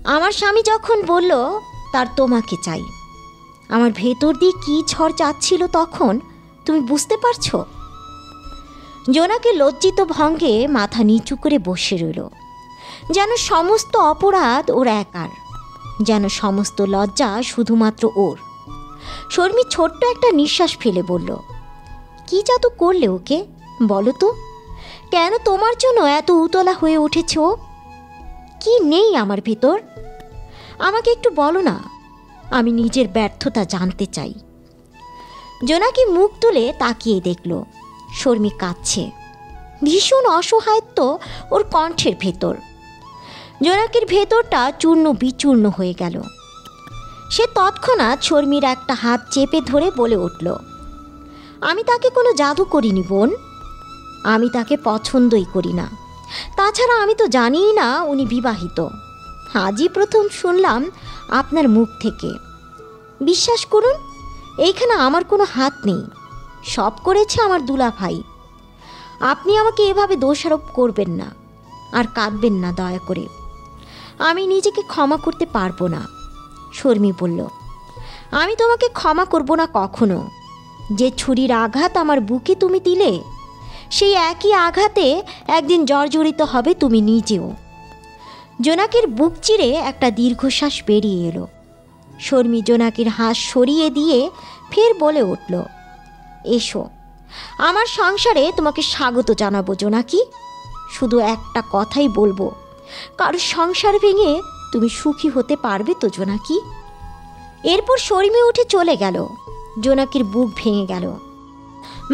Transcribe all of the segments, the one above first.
আমার স্বামী যখন বলল তার তোমাকে চাই, আমার ভেতর দিয়ে কী ঝড় যাচ্ছিল তখন তুমি বুঝতে পারছো? জোনাকি লজ্জিত ভঙ্গে মাথা নিচু করে বসে রইল, যেন সমস্ত অপরাধ ওর একার, যেন সমস্ত লজ্জা শুধুমাত্র ওর। শর্মী ছোট্ট একটা নিঃশ্বাস ফেলে বলল, কি জাদু করলে ওকে বলো তো? কেন তোমার জন্য এত উতলা হয়ে উঠেছ? কি নেই আমার ভেতর? আমাকে একটু বলো না, আমি নিজের ব্যর্থতা জানতে চাই। জোনাকি মুখ তুলে তাকিয়ে দেখল শর্মী কাঁদছে, ভীষণ অসহায়ত্ব ওর কণ্ঠের ভেতর। জোনাকির ভেতরটা চূর্ণ বিচূর্ণ হয়ে গেল। সে তৎক্ষণাৎ শর্মীর একটা হাত চেপে ধরে বলে উঠল, আমি তাকে কোনো জাদু করিনি বোন, আমি তাকে পছন্দই করি না। তাছাড়া আমি তো জানিই না উনি বিবাহিত। আজই প্রথম শুনলাম আপনার মুখ থেকে। বিশ্বাস করুন, এইখানে আমার কোনো হাত নেই, সব করেছে আমার দুলাভাই। আপনি আমাকে এভাবে দোষারোপ করবেন না, আর কাঁদবেন না দয়া করে। আমি নিজেকে ক্ষমা করতে পারবো না। শর্মী বলল, আমি তোমাকে ক্ষমা করব না কখনো। যে ছুরির আঘাত আমার বুকে তুমি দিলে, সেই একই আঘাতে একদিন জর্জরিত হবে তুমি নিজেও। জোনাকির বুক চিরে একটা দীর্ঘশ্বাস বেরিয়ে এলো। শর্মী জোনাকির হাত সরিয়ে দিয়ে ফের বলে উঠল, এসো, আমার সংসারে তোমাকে স্বাগত জানাবো জোনাকি। শুধু একটা কথাই বলবো, কারোর সংসার ভেঙে তুমি সুখী হতে পারবে তো জোনাকি? এরপর শর্মী উঠে চলে গেল। জোনাকির বুক ভেঙে গেল।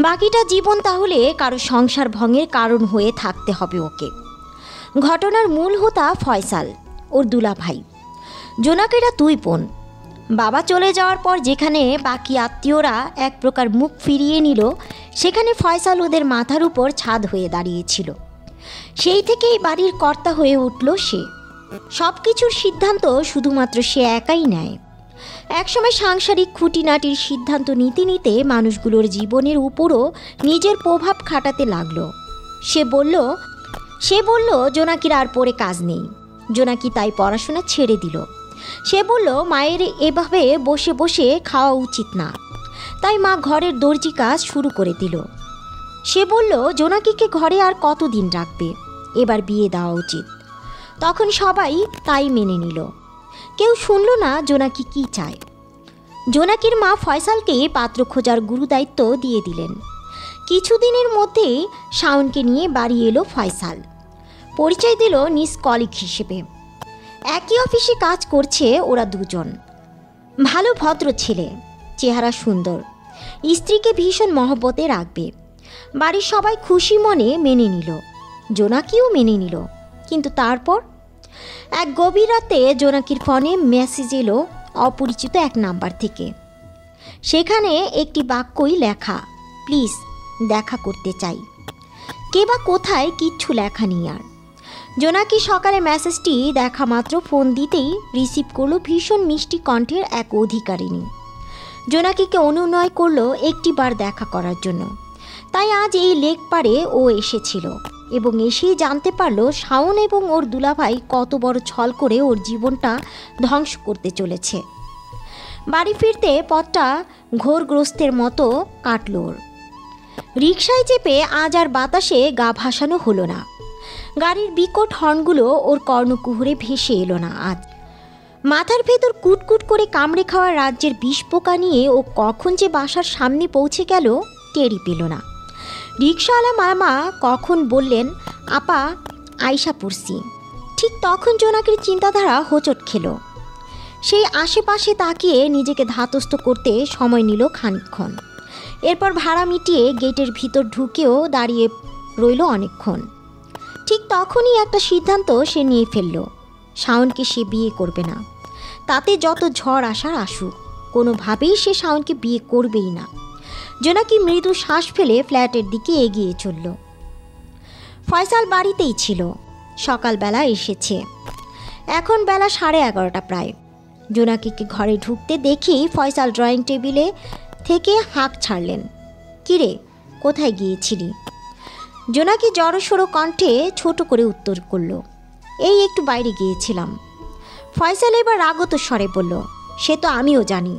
বাকিটা জীবন তাহলে কারো সংসার ভঙ্গের কারণ হয়ে থাকতে হবে ওকে। ঘটনার মূল হোতা ফয়সাল, ওর দুলাভাই। জোনাকিরা দুই বোন। বাবা চলে যাওয়ার পর যেখানে বাকি আত্মীয়রা এক প্রকার মুখ ফিরিয়ে নিল, সেখানে ফয়সাল ওদের মাথার উপর ছাদ হয়ে দাঁড়িয়েছিল। সেই থেকেই বাড়ির কর্তা হয়ে উঠল সে। সব কিছুর সিদ্ধান্ত শুধুমাত্র সে একাই নেয়। একসময় সাংসারিক খুঁটিনাটির সিদ্ধান্ত নিতে নিতে মানুষগুলোর জীবনের উপরও নিজের প্রভাব খাটাতে লাগলো। সে বলল জোনাকির আর পড়ে কাজ নেই। জোনাকি তাই পড়াশোনা ছেড়ে দিল। সে বলল মায়ের এভাবে বসে বসে খাওয়া উচিত না, তাই মা ঘরের দর্জি কাজ শুরু করে দিল। সে বলল জোনাকিকে ঘরে আর কতদিন রাখবে, এবার বিয়ে দেওয়া উচিত। তখন সবাই তাই মেনে নিল। কেউ শুনল না জোনাকি কি চায়। জোনাকির মা ফয়সালকে পাত্র খোঁজার গুরুদায়িত্ব দিয়ে দিলেন। কিছুদিনের মধ্যেই শাওনকে নিয়ে বাড়ি এলো ফয়সাল। পরিচয় দিল নিজ কলিগ হিসেবে। একই অফিসে কাজ করছে ওরা দুজন। ভালো ভদ্র ছেলে, চেহারা সুন্দর, স্ত্রীকে ভীষণ মহব্বতে রাখবে। বাড়ির সবাই খুশি মনে মেনে নিল, জোনাকিও মেনে নিল। কিন্তু তারপর এক গভীর রাতে জোনাকির ফোনে মেসেজ এলো অপরিচিত এক নাম্বার থেকে। সেখানে একটি বাক্যই লেখা, প্লিজ দেখা করতে চাই। কে বা কোথায় কিচ্ছু লেখা নেই আর। জোনাকি সকালে মেসেজটি দেখা মাত্র ফোন দিতেই রিসিভ করলো ভীষণ মিষ্টি কণ্ঠের এক অধিকারিণী। জোনাকিকে অনুনয় করলো একটিবার দেখা করার জন্য। তাই আজ এই লেক পারে ও এসেছিল এবং এসেই জানতে পারল শাওন এবং ওর দুলাভাই কত বড় ছল করে ওর জীবনটা ধ্বংস করতে চলেছে। বাড়ি ফিরতে পথটা ঘোরগ্রস্তের মতো কাটল ওর। রিকশায় চেপে আজ আর বাতাসে গা ভাসানো হলো না। গাড়ির বিকট হর্নগুলো ওর কর্ণকুহরে ভেসে এলো না আজ। মাথার ভেতর কুটকুট করে কামড়ে খাওয়া রাজ্যের বিষ পোকা নিয়ে ও কখন যে বাসার সামনে পৌঁছে গেল টেরই পেল না। রিকশাওয়ালা মামা কখন বললেন, আপা আয়শা পড়ছি, ঠিক তখন জোনাকির চিন্তাধারা হোঁচট খেল। সেই আশেপাশে তাকিয়ে নিজেকে ধাতস্থ করতে সময় নিল খানিকক্ষণ। এরপর ভাড়া মিটিয়ে গেটের ভিতর ঢুকেও দাঁড়িয়ে রইল অনেকক্ষণ। ঠিক তখনই একটা সিদ্ধান্ত সে নিয়ে ফেলল, শাওনকে সে বিয়ে করবে না। তাতে যত ঝড় আসার আসুক, কোনোভাবেই সে শাওনকে বিয়ে করবেই না। জোনাকি মৃদু শ্বাস ফেলে ফ্ল্যাটের দিকে এগিয়ে চলল। ফয়সাল বাড়িতেই ছিল, সকালবেলা এসেছে। এখন বেলা 11:30 প্রায়। জোনাকিকে ঘরে ঢুকতে দেখেই ফয়সাল ড্রয়িং টেবিলে থেকে হাঁক ছাড়লেন, কিরে কোথায় গিয়েছিলি? জোনাকি জড়সড়ো কণ্ঠে ছোট করে উত্তর করল, এই একটু বাইরে গিয়েছিলাম। ফয়সাল এবার রাগত স্বরে বলল, সে তো আমিও জানি।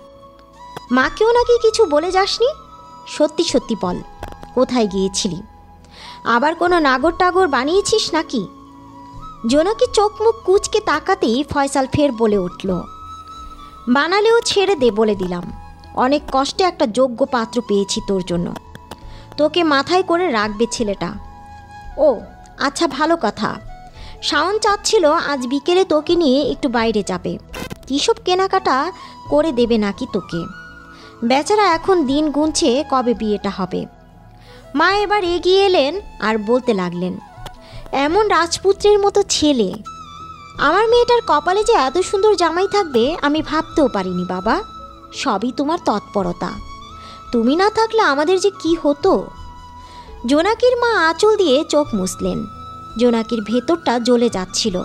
মাকেও নাকি কিছু বলে যাসনি? সত্যি সত্যি বল, কোথায় গিয়েছিলি? আবার কোনো নাগর টাগর বানিয়েছিস নাকি? জোনাকি চোখ মুখ কুচকে তাকাতেই ফয়সাল ফের বলে উঠল, বানালেও ছেড়ে দে বলে দিলাম। অনেক কষ্টে একটা যোগ্য পাত্র পেয়েছি তোর জন্য। তোকে মাথায় করে রাখবে ছেলেটা। ও আচ্ছা, ভালো কথা। শাওন চাচ্ছিল আজ বিকেলে তোকে নিয়ে একটু বাইরে যাবে। কীসব কেনাকাটা করে দেবে নাকি তোকে। বেচারা এখন দিন গুনছে কবে বিয়েটা হবে। মা এবার এগিয়ে এলেন আর বলতে লাগলেন, এমন রাজপুত্রের মতো ছেলে। আমার মেয়েটার কপালে যে এত সুন্দর জামাই থাকবে আমি ভাবতেও পারিনি বাবা। সবই তোমার তৎপরতা। তুমি না থাকলে আমাদের যে কি হতো। জোনাকির মা আঁচল দিয়ে চোখ মুছলেন। জোনাকির ভেতরটা জ্বলে যাচ্ছিল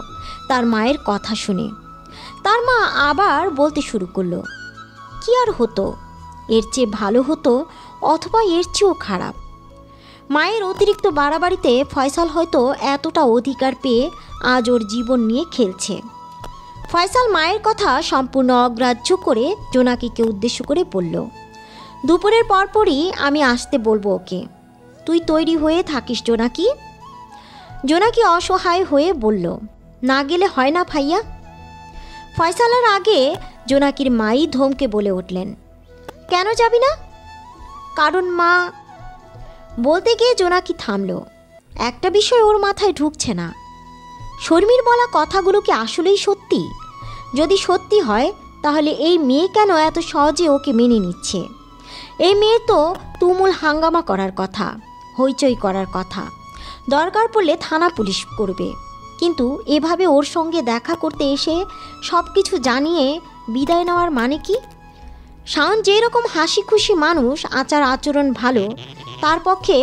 তার মায়ের কথা শুনে। তার মা আবার বলতে শুরু করলো, কি আর হতো, এর চেয়ে ভালো হতো অথবা এর চেয়েও খারাপ। মায়ের অতিরিক্ত বাড়াবাড়িতে ফয়সাল হয়তো এতটা অধিকার পেয়ে আজ ওর জীবন নিয়ে খেলছে। ফয়সাল মায়ের কথা সম্পূর্ণ অগ্রাহ্য করে জোনাকিকে উদ্দেশ্য করে বলল, দুপুরের পরপরই আমি আসতে বলবো ওকে। তুই তৈরি হয়ে থাকিস জোনাকি। জোনাকি অসহায় হয়ে বলল, না গেলে হয় না ভাইয়া। ফয়সালের আগে জোনাকির মাই ধমকে বলে উঠলেন, কেন যাবি না? কারণ মা। বলতে গিয়ে জোনাকি থামল। একটা বিষয় ওর মাথায় ঢুকছে না। শর্মির বলা কথাগুলো কি আসলেই সত্যি? যদি সত্যি হয় তাহলে এই মেয়ে কেন এত সহজে ওকে মেনে নিচ্ছে? এই মেয়ে তো তুমুল হাঙ্গামা করার কথা, হইচই করার কথা, দরকার পড়লে থানা পুলিশ করবে। কিন্তু এভাবে ওর সঙ্গে দেখা করতে এসে সব কিছু জানিয়ে বিদায় নেওয়ার মানে কি? শাওন যেরকম হাসি খুশি মানুষ, আচার আচরণ ভালো, তার পক্ষে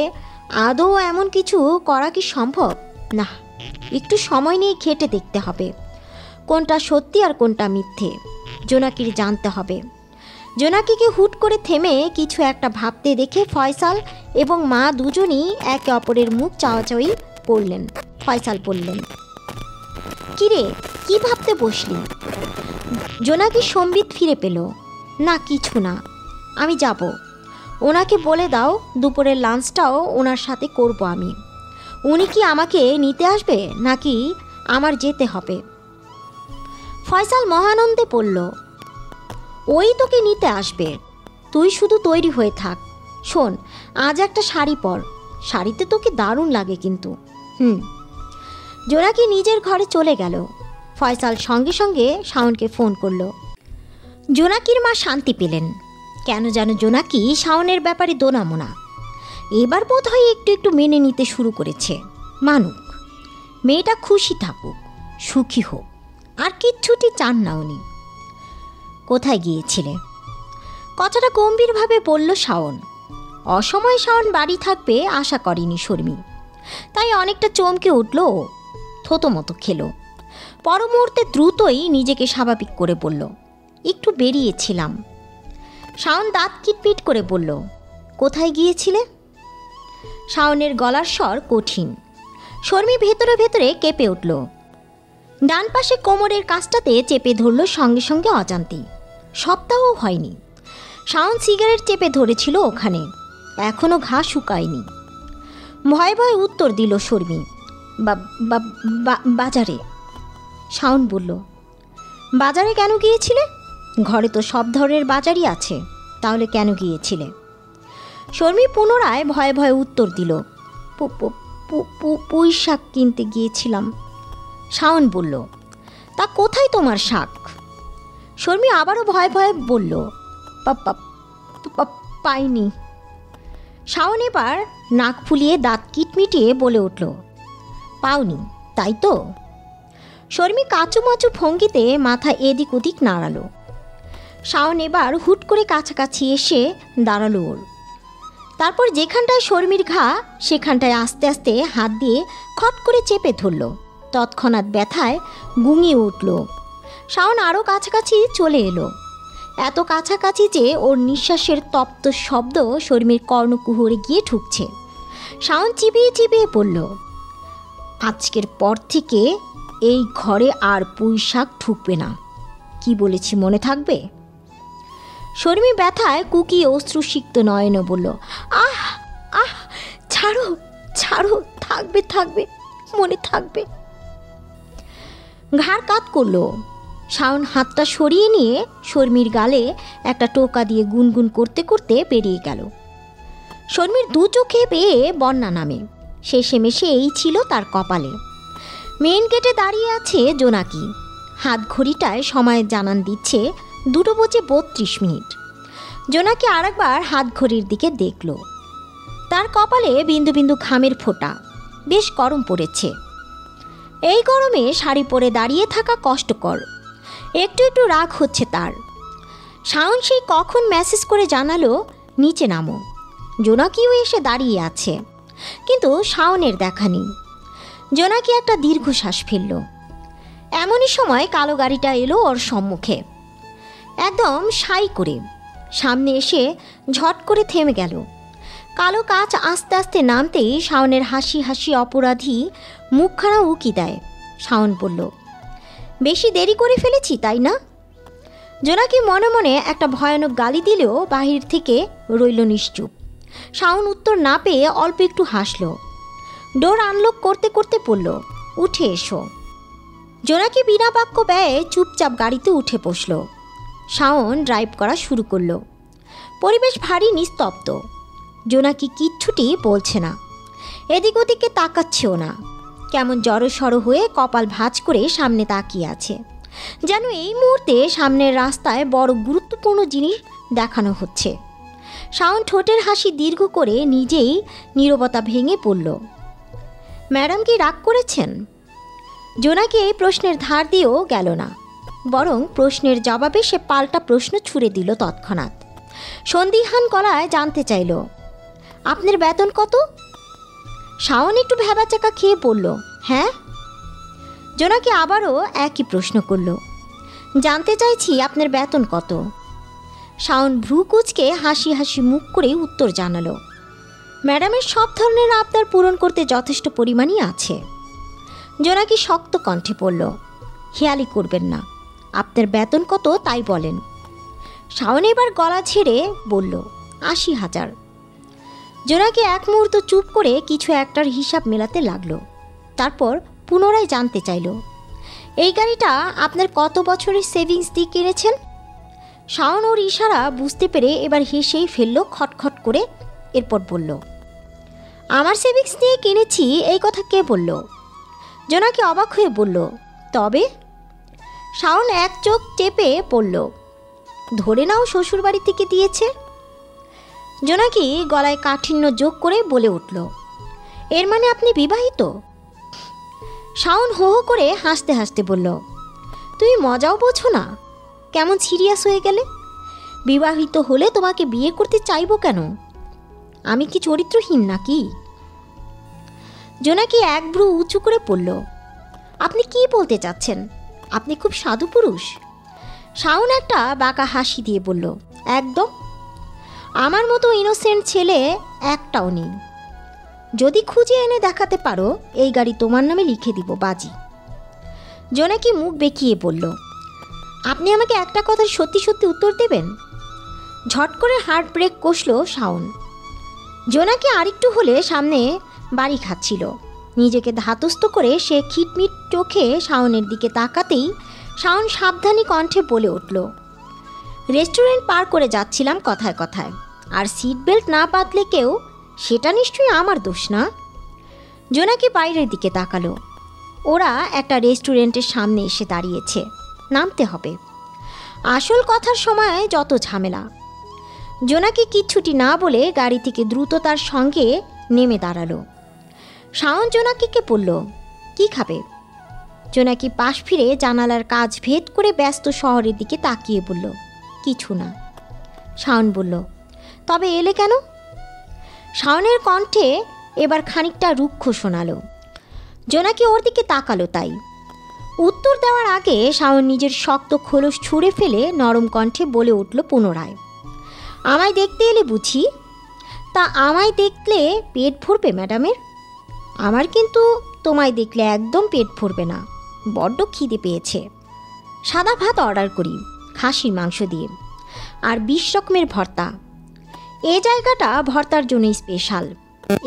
আদৌ এমন কিছু করা কি সম্ভব? না, একটু সময় নিয়ে ঘেঁটে দেখতে হবে কোনটা সত্যি আর কোনটা মিথ্যে। জোনাকির জানতে হবে। জোনাকিকে হুট করে থেমে কিছু একটা ভাবতে দেখে ফয়সাল এবং মা দুজনই একে অপরের মুখ চাওয়াচাওয়ি করলেন। ফয়সাল বললেন, কিরে, কি ভাবতে বসলি? জোনাকি সম্বিত ফিরে পেল। না কিছু না, আমি যাব। ওনাকে বলে দাও দুপুরের লাঞ্চটাও ওনার সাথে করব আমি। উনি কি আমাকে নিতে আসবে নাকি আমার যেতে হবে? ফয়সাল মহানন্দে বলল, ওই তোকে নিতে আসবে, তুই শুধু তৈরি হয়ে থাক। শোন, আজ একটা শাড়ি পর, শাড়িতে তোকে দারুণ লাগে কিন্তু। জোনাকি নিজের ঘরে চলে গেল। ফয়সাল সঙ্গে সঙ্গে শাওনকে ফোন করল। জোনাকির মা শান্তি পেলেন। কেন যেন জোনাকি শাওনের ব্যাপারে দোনামোনা। এবার বোধ হয় একটু একটু মেনে নিতে শুরু করেছে। মানুক, মেয়েটা খুশি থাকুক, সুখী হোক, আর কিচ্ছুটি চান না উনি। কোথায় গিয়েছিলে? কথাটা গম্ভীরভাবে বলল শাওন। অসময়ে শাওন বাড়ি থাকবে আশা করেনি শর্মি, তাই অনেকটা চমকে উঠল ও। থতমতো খেল। পর মুহূর্তে দ্রুতই নিজেকে স্বাভাবিক করে বলল, একটু বেরিয়েছিলাম। শাওন দাঁত কিটপিট করে বলল, কোথায় গিয়েছিলে? শাওনের গলার স্বর কঠিন। শর্মি ভেতরে ভেতরে কেঁপে উঠল। ডান পাশে কোমরের কাছটাতে চেপে ধরল সঙ্গে সঙ্গে অজান্তেই। সপ্তাহ হয়নি শাওন সিগারেট চেপে ধরেছিল ওখানে, এখনও ঘা শুকায়নি। ভয়ে ভয়ে উত্তর দিল শর্মি, বাজারে। শাওন বলল, বাজারে কেন গিয়েছিলে? ঘরে তো সব ধরনের বাজারই আছে, তাহলে কেন গিয়েছিলে? শর্মি পুনরায় ভয়ে ভয়ে উত্তর দিল, পুঁই শাক কিনতে গিয়েছিলাম। শাওন বলল, তা কোথায় তোমার শাক? শর্মি আবারও ভয়ে ভয়ে বলল, পাইনি। শাওন এবার নাক ফুলিয়ে দাঁত কিটমিটিয়ে বলে উঠল, পাওনি তাই তো? শর্মি কাচুমাচু ভঙ্গিতে মাথা এদিক ওদিক নাড়ালো। শাওন এবার হুট করে কাছাকাছি এসে দাঁড়ালো ওর। তারপর যেখানটায় শর্মির ঘা সেখানটায় আস্তে আস্তে হাত দিয়ে খট করে চেপে ধরল। তৎক্ষণাৎ ব্যথায় গুঙিয়ে উঠল। শাওন আরও কাছাকাছি চলে এলো, এত কাছাকাছি যে ওর নিঃশ্বাসের তপ্ত শব্দ শর্মির কর্ণকুহরে গিয়ে ঠুকছে। শাওন চিবিয়ে চিবিয়ে বলল, আজকের পর থেকে এই ঘরে আর পুঁই শাক ঢুকবে না। কি বলেছি মনে থাকবে? শর্মী ব্যথায় কুকি অশ্রুসিক্ত নয়নে বলল, আহ আহ, ছাড়ো ছাড়ো, থাকবে থাকবে, মনে থাকবে। ঘাড় কাত করলো। শাওন হাতটা সরিয়ে নিয়ে শর্মীর গালে একটা টোকা দিয়ে গুনগুন করতে করতে বেরিয়ে গেল। শর্মীর দু চোখে পেয়ে বন্যা নামে। শেষেমেশে এই ছিল তার কপালে। মেইন গেটে দাঁড়িয়ে আছে জোনাকি। হাত ঘড়িটায় সময় জানান দিচ্ছে 2:32। জোনাকি আরেকবার হাত ঘড়ির দিকে দেখল। তার কপালে বিন্দু বিন্দু ঘামের ফোঁটা। বেশ গরম পড়েছে। এই গরমে শাড়ি পরে দাঁড়িয়ে থাকা কষ্টকর। একটু একটু রাগ হচ্ছে তার। শাওন সেই কখন মেসেজ করে জানালো নিচে নামো। জোনাকিও এসে দাঁড়িয়ে আছে, কিন্তু শাওনের দেখা নেই। জোনাকি একটা দীর্ঘশ্বাস ফেলল। এমনই সময় কালো গাড়িটা এলো ওর সম্মুখে, একদম সাই করে। সামনে এসে ঝট করে থেমে গেল। কালো কাচ আস্তে আস্তে নামতেই শাওনের হাসি হাসি অপরাধী মুখখানা উকি দেয়। শাওন বলল, বেশি দেরি করে ফেলেছি তাই না? জোনাকি মনে মনে একটা ভয়ানক গালি দিলেও বাহির থেকে রইল নিশ্চুপ। শাওন উত্তর না পেয়ে অল্প একটু হাসল। ডোর আনলক করতে করতে বলল, উঠে এসো। জোনাকি বিনা বাক্য ব্যয়ে চুপচাপ গাড়িতে উঠে বসল। শাওন ড্রাইভ করা শুরু করল। পরিবেশ ভারী নিস্তব্ধ। জোনাকি কিচ্ছুটি বলছে না, এদিক ওদিকে তাকাচ্ছেও না। কেমন জড়সড় হয়ে কপাল ভাঁজ করে সামনে তাকিয়ে আছে, যেন এই মুহূর্তে সামনের রাস্তায় বড় গুরুত্বপূর্ণ জিনিস দেখানো হচ্ছে। শাওন ঠোঁটের হাসি দীর্ঘ করে নিজেই নীরবতা ভেঙে পড়ল। ম্যাডাম কি রাগ করেছেন? জোনাকি এই প্রশ্নের ধার দিয়েও গেল না, বরং প্রশ্নের জবাবে সে পাল্টা প্রশ্ন ছুড়ে দিল তৎক্ষণাৎ। সন্দিহান গলায় জানতে চাইল, আপনার বেতন কত? শাওন একটু ভ্যাবাচাকা খেয়ে বলল, হ্যাঁ। জোনাকি আবারও একই প্রশ্ন করল, জানতে চাইছি আপনার বেতন কত? শাওন ভ্রু কুঁচকে হাসি হাসি মুখ করে উত্তর জানালো, ম্যাডামের সব ধরনের আবদার পূরণ করতে যথেষ্ট পরিমাণই আছে। জোনাকি শক্ত কণ্ঠে বলল, হেয়ালি করবেন না, আপনার বেতন কত তাই বলেন। শাওন এবার গলা ছেড়ে বলল, 80,000। জোনাকি এক মুহূর্ত চুপ করে কিছু একটার হিসাব মেলাতে লাগলো। তারপর পুনরায় জানতে চাইল, এই গাড়িটা আপনার কত বছরের সেভিংস দিয়ে কিনেছেন? শাওন ওর ইশারা বুঝতে পেরে এবার হেসেই ফেলল খটখট করে। এরপর বলল, আমার সেভিংস দিয়ে কিনেছি এই কথা কে বলল? জোনাকি অবাক হয়ে বলল, তবে? শাওন এক চোখ চেপে পড়ল, ধরে নাও শ্বশুরবাড়ি থেকে দিয়েছে। জোনাকি গলায় কাঠিন্য যোগ করে বলে উঠল, এর মানে আপনি বিবাহিত? শাওন হো হো করে হাসতে হাসতে বলল, তুমি মজাও বোঝো না? কেমন সিরিয়াস হয়ে গেলে? বিবাহিত হলে তোমাকে বিয়ে করতে চাইবো কেন? আমি কি চরিত্রহীন নাকি? জোনাকি এক ভ্রু উঁচু করে পড়ল, আপনি কি বলতে চাচ্ছেন? আপনি খুব সাধু পুরুষ। শাওন একটা বাঁকা হাসি দিয়ে বলল, একদম। আমার মতো ইনোসেন্ট ছেলে একটাও নেই। যদি খুঁজে এনে দেখাতে পারো, এই গাড়ি তোমার নামে লিখে দিব বাজি। জোনাকি মুখ বেঁকিয়ে বলল, আপনি আমাকে একটা কথার সত্যি সত্যি উত্তর দেবেন? ঝট করে হার্ট ব্রেক কষল শাওন। জোনাকি আরেকটু হলে সামনে বাড়ি খাচ্ছিল। নিজেকে ধাতস্থ করে সে খিটমিট চোখে শাওনের দিকে তাকাতেই শাওন সাবধানী কণ্ঠে বলে উঠল, রেস্টুরেন্ট পার করে যাচ্ছিলাম কথায় কথায়, আর সিট বেল্ট না বাঁধলে কেউ, সেটা নিশ্চয়ই আমার দোষ না? জোনাকি বাইরের দিকে তাকালো। ওরা একটা রেস্টুরেন্টের সামনে এসে দাঁড়িয়েছে। নামতে হবে। আসল কথার সময় যত ঝামেলা। জোনাকি কিচ্ছুটি না বলে গাড়ি থেকে দ্রুততার সঙ্গে নেমে দাঁড়ালো। শাওন জোনাকিকে বলল, কি খাবে? জোনাকি পাশ ফিরে জানালার কাজ ভেদ করে ব্যস্ত শহরের দিকে তাকিয়ে বলল, কিছু না। শাওন বলল, তবে এলে কেন? শাওনের কণ্ঠে এবার খানিকটা রুক্ষ শোনালো। জোনাকি ওর দিকে তাকালো তাই। উত্তর দেওয়ার আগে শাওন নিজের শক্ত খোলস ছুঁড়ে ফেলে নরম কণ্ঠে বলে উঠল পুনরায়, আমায় দেখতে এলে বুঝি? তা আমায় দেখলে পেট ভরবে ম্যাডামের? আমার কিন্তু তোমায় দেখলে একদম পেট ভরবে না, বড্ড খিদে পেয়েছে। সাদা ভাত অর্ডার করি খাসির মাংস দিয়ে, আর 20 রকমের ভর্তা। এই জায়গাটা ভর্তার জন্য স্পেশাল।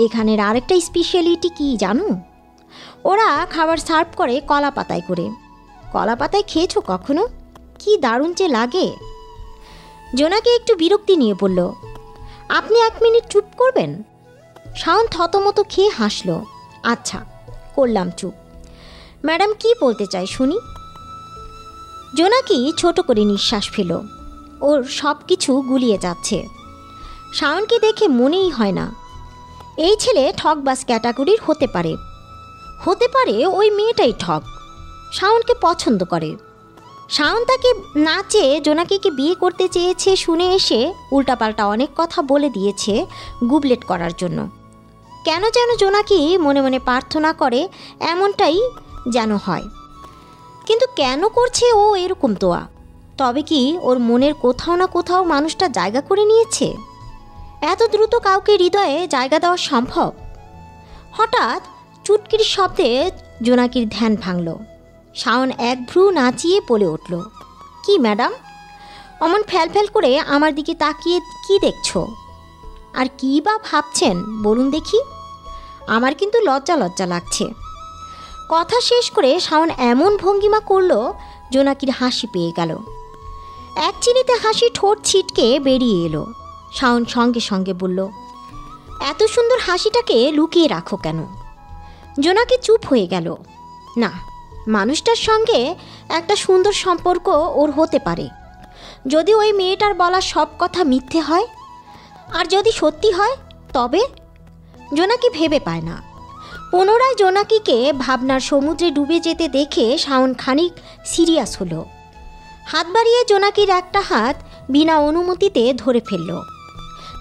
এখানের আরেকটা স্পেশালিটি কি জানো? ওরা খাবার সার্ভ করে কলা পাতায় করে। কলা পাতায় খেয়েছো কখনো? কি দারুণ যে লাগে। জোনাকি একটু বিরক্তি নিয়ে বলল, আপনি 1 মিনিট চুপ করবেন? শাওন থতমত খেয়ে হাসল। আচ্ছা, করলাম চুপ। ম্যাডাম কি বলতে চাই শুনি। জোনাকি ছোট করে নিঃশ্বাস ফেল। ওর সব কিছু গুলিয়ে যাচ্ছে। শাওনকে দেখে মনেই হয় না এই ছেলে ঠকবাজ ক্যাটাগরির হতে পারে। ওই মেয়েটাই ঠক, শাওনকে পছন্দ করে। শাওন তাকে না চেয়ে জোনাকিকে বিয়ে করতে চেয়েছে শুনে এসে উল্টাপাল্টা অনেক কথা বলে দিয়েছে গুবলেট করার জন্য। কেন যেন জোনাকি মনে মনে প্রার্থনা করে এমনটাই যেন হয়। কিন্তু কেন করছে ও এরকম তোয়া? তবে কি ওর মনের কোথাও না কোথাও মানুষটা জায়গা করে নিয়েছে? এত দ্রুত কাউকে হৃদয়ে জায়গা দেওয়া সম্ভব? হঠাৎ চুটকির শব্দে জোনাকির ধ্যান ভাঙল। শাওন এক ভ্রু নাচিয়ে বলে উঠল, কি ম্যাডাম, অমন ফ্যাল করে আমার দিকে তাকিয়ে কি দেখছো? আর কি বা ভাবছেন বলুন দেখি? আমার কিন্তু লজ্জা লাগছে। কথা শেষ করে শাওন এমন ভঙ্গিমা করল জোনাকির হাসি পেয়ে গেল। এক চিনিতে হাসি ঠোঁট ছিটকে বেরিয়ে এলো। শাওন সঙ্গে সঙ্গে বলল, এত সুন্দর হাসিটাকে লুকিয়ে রাখো কেন? জোনাকি চুপ হয়ে গেল। না, মানুষটার সঙ্গে একটা সুন্দর সম্পর্ক ওর হতে পারে যদি ওই মেয়েটার বলা সব কথা মিথ্যে হয়। আর যদি সত্যি হয় তবে? জোনাকি ভেবে পায় না। পুনরায় জোনাকিকে ভাবনার সমুদ্রে ডুবে যেতে দেখে শাওন খানিক সিরিয়াস হলো। হাত বাড়িয়ে জোনাকির একটা হাত বিনা অনুমতিতে ধরে ফেলল,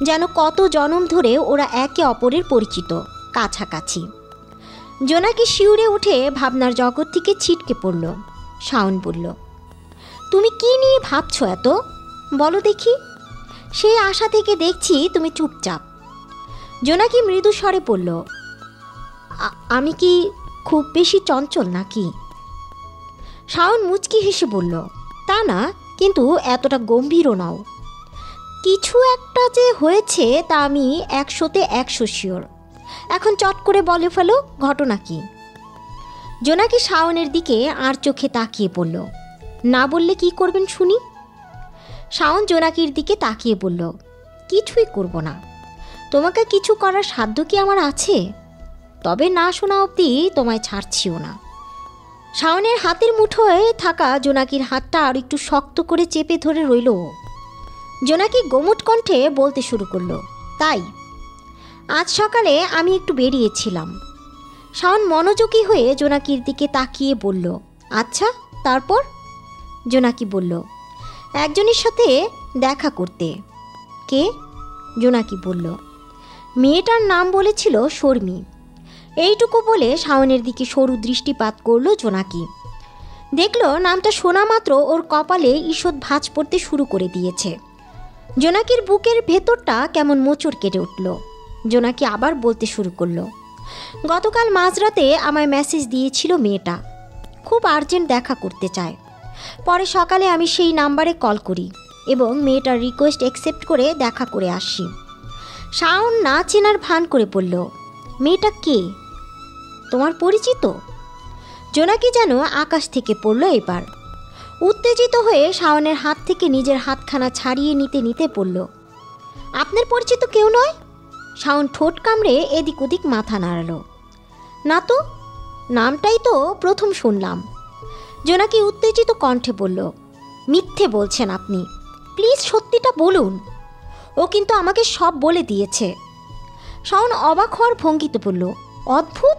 যেন কত জনম ধরে ওরা একে অপরের পরিচিত, কাছাকাছি। জোনাকি শিউরে উঠে ভাবনার জগৎ থেকে ছিটকে পড়ল। শাওন বলল, তুমি কি নিয়ে ভাবছো এত? বলো দেখি। সেই আশা থেকে দেখছি তুমি চুপচাপ। জোনাকি মৃদু স্বরে বলল, আমি কি খুব বেশি চঞ্চল নাকি? শাওন মুচকি হেসে বলল, তা না, কিন্তু এতটা গম্ভীরও নাও। কিছু একটা যে হয়েছে তা আমি 100-তে 100 শিওর। এখন চট করে বলে ফেলো, ঘটনা কি? জোনাকি শাওনের দিকে আর চোখে তাকিয়ে পড়ল। না বললে কি করবেন শুনি? শাওন জোনাকির দিকে তাকিয়ে বলল, কিছুই করব না। তোমাকে কিছু করার সাধ্য কি আমার আছে? তবে না শোনা অবধি তোমায় ছাড়ছিও না। শাওনের হাতের মুঠোয় থাকা জোনাকির হাতটা আর একটু শক্ত করে চেপে ধরে রইল। জোনাকি গোমুট কণ্ঠে বলতে শুরু করলো, তাই আজ সকালে আমি একটু বেরিয়েছিলাম। শাওন মনোযোগী হয়ে জোনাকির দিকে তাকিয়ে বলল, আচ্ছা তারপর? জোনাকি বলল, একজনের সাথে দেখা করতে। কে? জোনাকি বলল, মেয়েটার নাম বলেছিল শর্মি। এইটুকু বলে শাওনের দিকে সরু দৃষ্টিপাত করল জোনাকি। দেখল নামটা শোনা মাত্র ওর কপালে ঈষৎ ভাঁজ পড়তে শুরু করে দিয়েছে। জোনাকির বুকের ভেতরটা কেমন মোচড় কেটে উঠল। জোনাকি আবার বলতে শুরু করলো, গতকাল মাঝরাতে আমায় মেসেজ দিয়েছিল মেয়েটা, খুব আর্জেন্ট দেখা করতে চায়। পরে সকালে আমি সেই নাম্বারে কল করি এবং মেয়েটার রিকোয়েস্ট অ্যাকসেপ্ট করে দেখা করে আসি। শাওন না চেনার ভান করে বলল, মেয়েটা কে? তোমার পরিচিত? জোনাকি যেন আকাশ থেকে পড়ল এবার। উত্তেজিত হয়ে শাওনের হাত থেকে নিজের হাতখানা ছাড়িয়ে নিতে নিতে পড়ল, আপনার পরিচিত কেউ নয়? শাওন ঠোঁট কামড়ে এদিক ওদিক মাথা নাড়ালো। না তো, নামটাই তো প্রথম শুনলাম। জোনাকি উত্তেজিত কণ্ঠে বলল, মিথ্যে বলছেন আপনি, প্লিজ সত্যিটা বলুন। ও কিন্তু আমাকে সব বলে দিয়েছে। শাওন অবাক হওয়ার ভঙ্গিতে বলল, অদ্ভুত,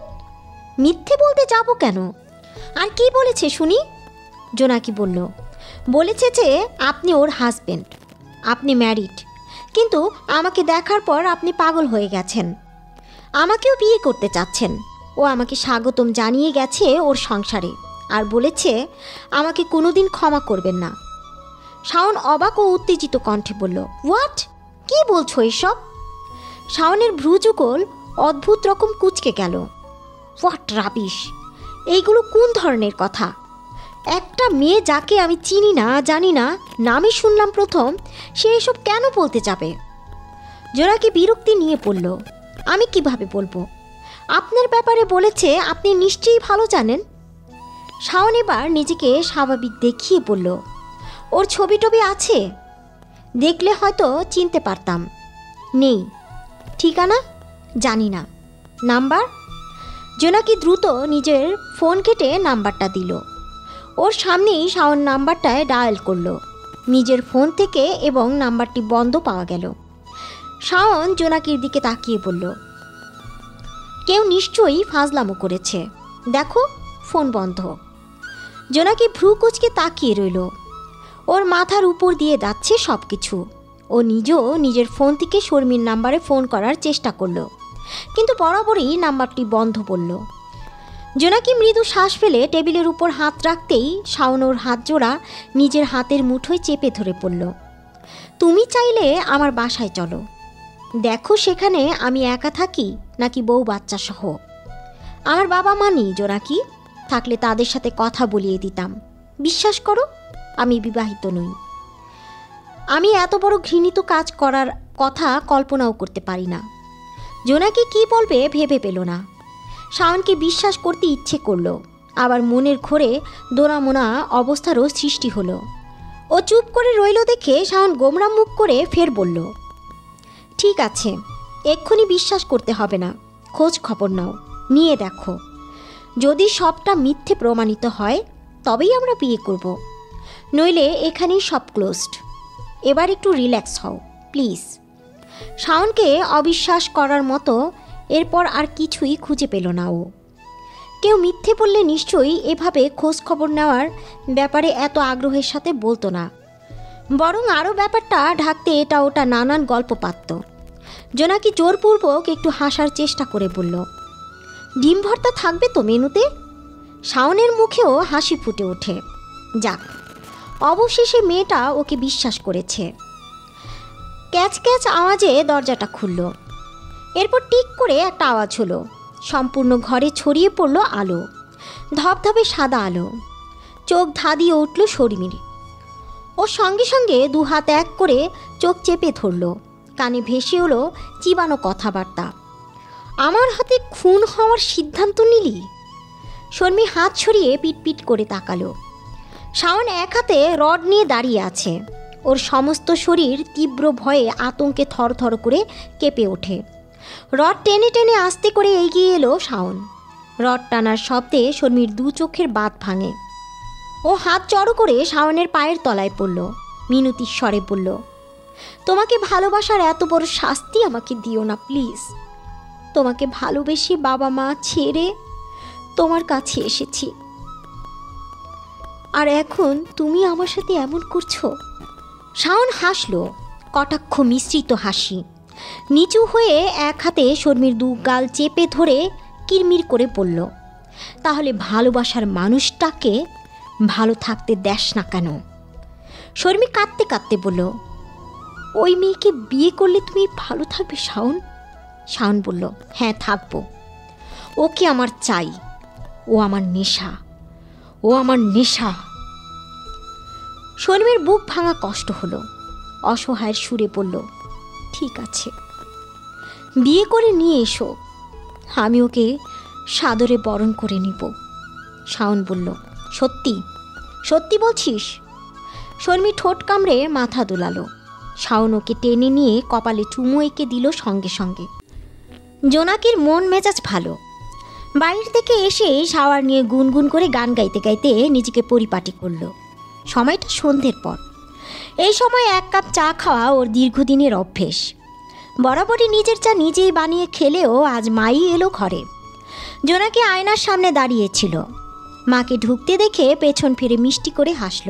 মিথ্যে বলতে যাব কেন? আর কি বলেছে শুনি? জোনাকি বলল, বলেছে যে আপনি ওর হাজবেন্ড, আপনি ম্যারিড, কিন্তু আমাকে দেখার পর আপনি পাগল হয়ে গেছেন, আমাকেও বিয়ে করতে চাচ্ছেন। ও আমাকে স্বাগতম জানিয়ে গেছে ওর সংসারে, আর বলেছে আমাকে কোনোদিন ক্ষমা করবেন না। শাওন অবাক ও উত্তেজিত কণ্ঠে বলল, হোয়াট? কি বলছো এসব? শাওনের ভ্রুযুগল অদ্ভুত রকম কুঁচকে গেল। হোয়াট রাবিশ, এইগুলো কোন ধরনের কথা? একটা মেয়ে যাকে আমি চিনি না, জানি না, নামই শুনলাম প্রথম, সে এসব কেন বলতে যাবে? জোনাকি বিরক্তি নিয়ে পড়ল। আমি কিভাবে বলবো? আপনার ব্যাপারে বলেছে, আপনি নিশ্চয়ই ভালো জানেন। শাওন এবার নিজেকে স্বাভাবিক দেখিয়ে বলল, ওর ছবি টবি আছে? দেখলে হয়তো চিনতে পারতাম। নেই। ঠিকানা? জানি না। নাম্বার? জোনাকি দ্রুত নিজের ফোন কেটে নাম্বারটা দিল। ওর সামনেই শাওন নাম্বারটায় ডায়াল করল নিজের ফোন থেকে এবং নাম্বারটি বন্ধ পাওয়া গেল। শাওন জোনাকির দিকে তাকিয়ে বলল, কেউ নিশ্চয়ই ফাজলামো করেছে, দেখো ফোন বন্ধ। জোনাকি ভ্রু কুঁচকে তাকিয়ে রইল। ওর মাথার উপর দিয়ে যাচ্ছে সব কিছু। ও নিজেও নিজের ফোন থেকে শর্মির নাম্বারে ফোন করার চেষ্টা করল, কিন্তু বরাবরই নাম্বারটি বন্ধ পড়ল। জোনাকি মৃদু শ্বাস ফেলে টেবিলের উপর হাত রাখতেই শাওন ওর হাত জোড়া নিজের হাতের মুঠোয় চেপে ধরে পড়ল। তুমি চাইলে আমার বাসায় চলো, দেখো সেখানে আমি একা থাকি নাকি বউ বাচ্চা সহ। আমার বাবা মা নেই জোনাকি, থাকলে তাদের সাথে কথা বলিয়ে দিতাম। বিশ্বাস করো, আমি বিবাহিত নই। আমি এত বড় ঘৃণিত কাজ করার কথা কল্পনাও করতে পারি না। জোনাকি কি বলবে ভেবে পেল না। শাওনকে বিশ্বাস করতে ইচ্ছে করল, আবার মনের ঘোরে দোনামোনা অবস্থারও সৃষ্টি হলো। ও চুপ করে রইল দেখে শাওন গোমরা মুখ করে ফের বলল, ঠিক আছে, এক্ষুনি বিশ্বাস করতে হবে না, খোঁজ খবর নাও, নিয়ে দেখো। যদি সবটা মিথ্যে প্রমাণিত হয় তবেই আমরা বিয়ে করব, নইলে এখানেই সব ক্লোজড। এবার একটু রিল্যাক্স হও প্লিজ। শাওনকে অবিশ্বাস করার মতো এরপর আর কিছুই খুঁজে পেল না ও। কেউ মিথ্যে বললে নিশ্চয়ই এভাবে খোঁজ খবর নেওয়ার ব্যাপারে এত আগ্রহের সাথে বলতো না, বরং আরও ব্যাপারটা ঢাকতে এটা ওটা নানান গল্প পাতত। জোনাকি জোরপূর্বক একটু হাসার চেষ্টা করে বলল, ডিম ভর্তা থাকবে তো মেনুতে? শাওনের মুখেও হাসি ফুটে ওঠে। যাক, অবশেষে মেয়েটা ওকে বিশ্বাস করেছে। ক্যাচ ক্যাচ আওয়াজে দরজাটা খুলল। এরপর টিক করে একটা আওয়াজ হলো। সম্পূর্ণ ঘরে ছড়িয়ে পড়ল আলো, ধবধবে সাদা আলো। চোখ ধাঁধিয়ে উঠল শর্মির। ও সঙ্গে সঙ্গে দু হাত এক করে চোখ চেপে ধরল। কানে ভেসে এলো চিবানো কথাবার্তা। আমার হাতে খুন হওয়ার সিদ্ধান্ত নিলি? শর্মি হাত ছড়িয়ে পিটপিট করে তাকালো। শাওন এক হাতে রড নিয়ে দাঁড়িয়ে আছে। ওর সমস্ত শরীর তীব্র ভয়ে আতঙ্কে থরথর করে কেঁপে ওঠে। রড টেনে টেনে আস্তে করে এগিয়ে এলো শাওন। রড টানার শব্দে শর্মির দু চোখের বাঁধ ভাঙে। ও হাত জড়ো করে শাওনের পায়ের তলায় পড়ল। মিনতির স্বরে বলল, তোমাকে ভালোবাসার এত বড় শাস্তি আমাকে দিও না প্লিজ। তোমাকে ভালোবেসে বাবা মা ছেড়ে তোমার কাছে এসেছি, আর এখন তুমি আমার সাথে এমন করছো। শাওন হাসল, কটাক্ষ মিশ্রিত হাসি। নিচু হয়ে এক হাতে শর্মির দু গাল চেপে ধরে কিরমির করে বলল, তাহলে ভালোবাসার মানুষটাকে ভালো থাকতে দেস না কেন? শর্মি কাঁদতে কাঁদতে বলল, ওই মেয়েকে বিয়ে করলে তুমি ভালো থাকবে শাওন? শাওন বলল, হ্যাঁ থাকবো। ওকে আমার চাই, ও আমার নেশা, ও আমার নেশা। শর্মির বুক ভাঙা কষ্ট হলো। অসহায়ের সুরে বলল, ঠিক আছে, বিয়ে করে নিয়ে এসো, আমি ওকে সাদরে বরণ করে নিব। শাওন বলল, সত্যি সত্যি বলছিস? শর্মি ঠোঁট কামড়ে মাথা দোলালো। শাওন ওকে টেনে নিয়ে কপালে চুমু এঁকে দিল সঙ্গে সঙ্গে। জোনাকির মন মেজাজ ভালো। বাইরে থেকে এসে শাওয়ার নিয়ে গুনগুন করে গান গাইতে গাইতে নিজেকে পরিপাটি করল। সময়টা সন্ধ্যের পর। এই সময় এক কাপ চা খাওয়া ওর দীর্ঘদিনের অভ্যেস। বরাবরই নিজের চা নিজেই বানিয়ে খেলেও আজ মাই এলো ঘরে। জোনাকি আয়নার সামনে দাঁড়িয়েছিল। মাকে ঢুকতে দেখে পেছন ফিরে মিষ্টি করে হাসল।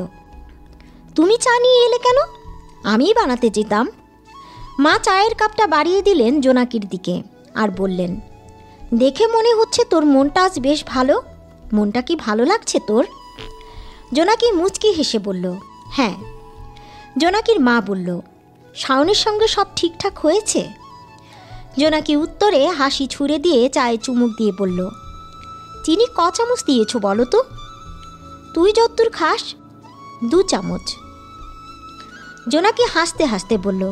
তুমি চা নিয়ে এলে কেন? আমিই বানাতে যেতাম। মা চায়ের কাপটা বাড়িয়ে দিলেন জোনাকির দিকে আর বললেন, দেখে মনে হচ্ছে তোর মনটা আজ বেশ ভালো। মনটা কি ভালো লাগছে তোর? জোনাকি মুচকি হেসে বলল, হ্যাঁ। জোনাকির মা বলল, শাওনের সঙ্গে সব ঠিকঠাক হয়েছে? জোনাকি উত্তরে হাসি ছুঁড়ে দিয়ে চায়ে চুমুক দিয়ে বলল, চিনি ক চামচ দিয়েছো বলো তো? তুই যতদূর খাস 2 চামচ। জোনাকি হাসতে হাসতে বলল,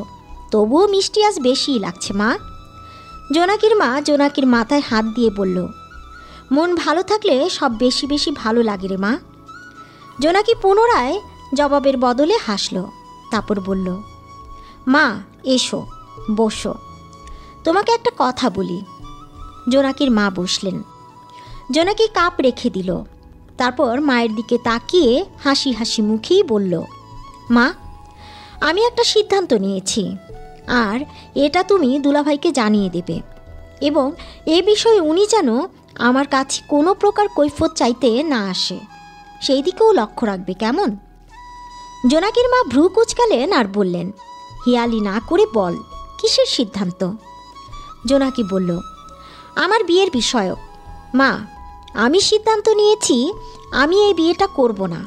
তবুও মিষ্টি আজ বেশিই লাগছে মা। জোনাকির মা জোনাকির মাথায় হাত দিয়ে বলল, মন ভালো থাকলে সব বেশি বেশি ভালো লাগে রে মা। জোনাকি পুনরায় জবাবের বদলে হাসল। তারপর বলল, মা এসো, বসো, তোমাকে একটা কথা বলি। জোনাকির মা বসলেন। জোনাকি কাপ রেখে দিল। তারপর মায়ের দিকে তাকিয়ে হাসি হাসি মুখেই বলল, মা আমি একটা সিদ্ধান্ত নিয়েছি, আর এটা তুমি দুলাভাইকে জানিয়ে দেবে, এবং এ বিষয়ে উনি যেন আমার কাছে কোনো প্রকার কৈফিয়ত চাইতে না আসে, সেই দিকেও লক্ষ্য রাখবে, কেমন? জোনাকির মা ভ্রু কুঁচকালেন আর বললেন, হিয়ালি না করে বল, কিসের সিদ্ধান্ত? জোনাকি বলল, আমার বিয়ের বিষয়ক। মা আমি সিদ্ধান্ত নিয়েছি আমি এই বিয়েটা করব না।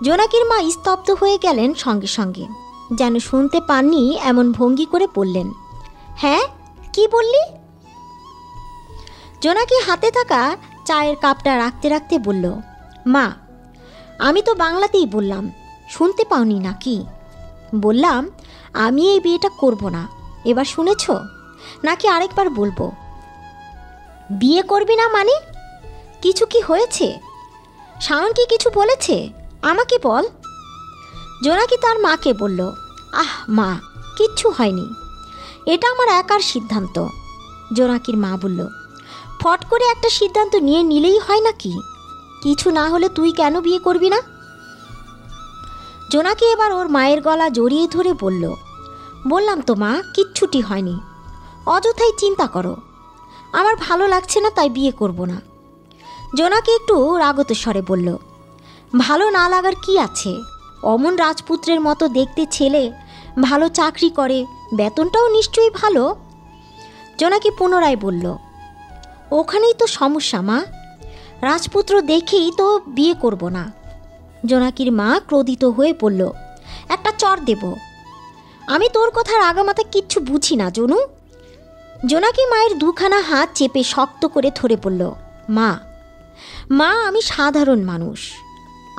জোনাকির মা স্তব্ধ হয়ে গেলেন সঙ্গে সঙ্গে, যেন শুনতে পাননি এমন ভঙ্গি করে বললেন, হ্যাঁ কি বললি? জোনাকি হাতে থাকা চায়ের কাপটা রাখতে রাখতে বলল, মা আমি তো বাংলাতেই বললাম, শুনতে পাওনি নাকি? বললাম আমি এই বিয়েটা করব না। এবার শুনেছ নাকি আরেকবার বলবো? বিয়ে করবি না মানে? কিছু কি হয়েছে? শাওন কি কিছু বলেছে? আমাকে বল। জোনাকি তার মাকে বলল, আহ মা, কিচ্ছু হয়নি, এটা আমার একার সিদ্ধান্ত। জোনাকির মা বলল, ফট করে একটা সিদ্ধান্ত নিলেই হয় নাকি? কিছু না হলে তুই কেন বিয়ে করবি না? জোনাকি এবার ওর মায়ের গলা জড়িয়ে ধরে বলল, বললাম তো মা, কিচ্ছুটি হয়নি, অযথাই চিন্তা করো, আমার ভালো লাগছে না তাই বিয়ে করব না। জোনাকি একটু রাগত স্বরে বলল, ভালো না লাগার কি আছে? অমন রাজপুত্রের মতো দেখতে ছেলে, ভালো চাকরি করে, বেতনটাও নিশ্চয়ই ভালো। জোনাকি পুনরায় বলল, ওখানেই তো সমস্যা মা, রাজপুত্র দেখেই তো বিয়ে করব না। জোনাকির মা ক্রোধিত হয়ে বলল, একটা চর দেব। আমি তোর কথার আগামাথা কিচ্ছু বুঝি না জনু। জোনাকি মায়ের দুখানা হাত চেপে শক্ত করে ধরে বলল, মা মা আমি সাধারণ মানুষ,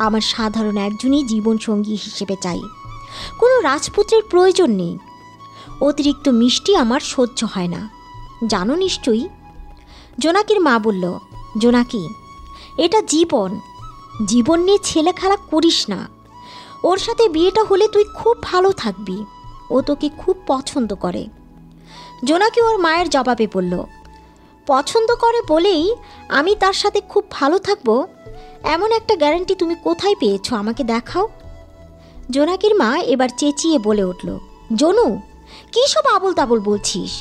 আমার সাধারণ একজনই জীবনসঙ্গী হিসেবে চাই, কোনো রাজপুত্রের প্রয়োজন নেই। অতিরিক্ত মিষ্টি আমার সহ্য হয় না, জানো নিশ্চয়ই। জোনাকির মা বলল, জোনাকি এটা জীবন, জীবন নিয়ে ছেলে খেলা করিস না। ওর সাথে বিয়েটা হলে তুই খুব ভালো থাকবি, ও তোকে খুব পছন্দ করে। জোনাকি ওর মায়ের জবাবে বলল, পছন্দ করে বলেই আমি তার সাথে খুব ভালো থাকবো, এমন একটা গ্যারান্টি তুমি কোথায় পেয়েছো? আমাকে দেখাও। জোনাকির মা এবার চেঁচিয়ে বলে উঠল, জনু কী সব আবল তাবল বলছিস?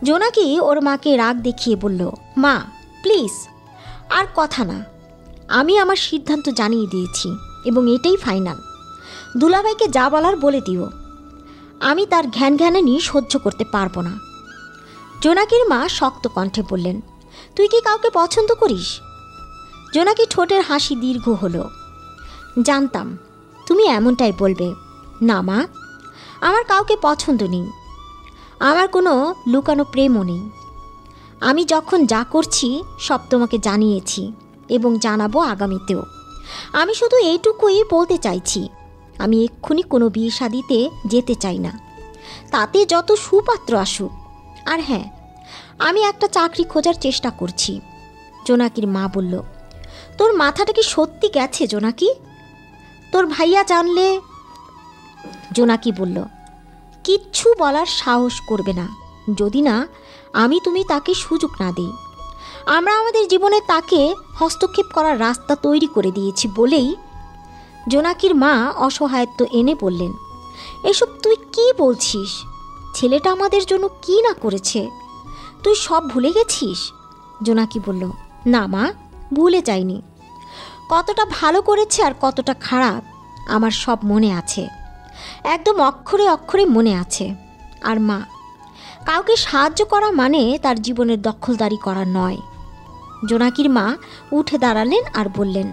জোনাকি ওর মাকে রাগ দেখিয়ে বলল, মা প্লিজ আর কথা না, আমি আমার সিদ্ধান্ত জানিয়ে দিয়েছি এবং এটাই ফাইনাল। দুলাভাইকে যা বলার বলে দিও, আমি তার ঘ্যানঘ্যানানি সহ্য করতে পারবো না। জোনাকির মা শক্ত কণ্ঠে বললেন, তুই কি কাউকে পছন্দ করিস? জোনাকি ঠোঁটের হাসি দীর্ঘ হলো। জানতাম তুমি এমনটাই বলবে। না মা, আমার কাউকে পছন্দ নেই, আমার কোনো লুকানো প্রেমও নেই। আমি যখন যা করছি সব তোমাকে জানিয়েছি এবং জানাবো আগামীতেও। আমি শুধু এইটুকুই বলতে চাইছি, আমি এক্ষুনি কোনো বিয়ে শাদিতে যেতে চাই না, তাতে যত সুপাত্র আসুক। আর হ্যাঁ, আমি একটা চাকরি খোঁজার চেষ্টা করছি। জোনাকির মা বলল, তোর মাথাটা কি সত্যি গেছে জোনাকি? তোর ভাইয়া জানলে? জোনাকি বলল, কিচ্ছু বলার সাহস করবে না যদি না আমি তুমি তাকে সুযোগ না দিই। আমরা আমাদের জীবনে তাকে হস্তক্ষেপ করার রাস্তা তৈরি করে দিয়েছি বলেই। জোনাকির মা অসহায়ত্ব এনে বললেন, এসব তুই কি বলছিস? ছেলেটা আমাদের জন্য কি না করেছে, তুই সব ভুলে গেছিস? জোনাকি বলল, না মা, ভুলে যাইনি। কতটা ভালো করেছে আর কতটা খারাপ আমার সব মনে আছে, একদম অক্ষরে অক্ষরে মনে আছে। আর মা, কাউকে সাহায্য করা মানে তার জীবনের দখলদারি করা নয়। জোনাকির মা উঠে দাঁড়ালেন আর বললেন,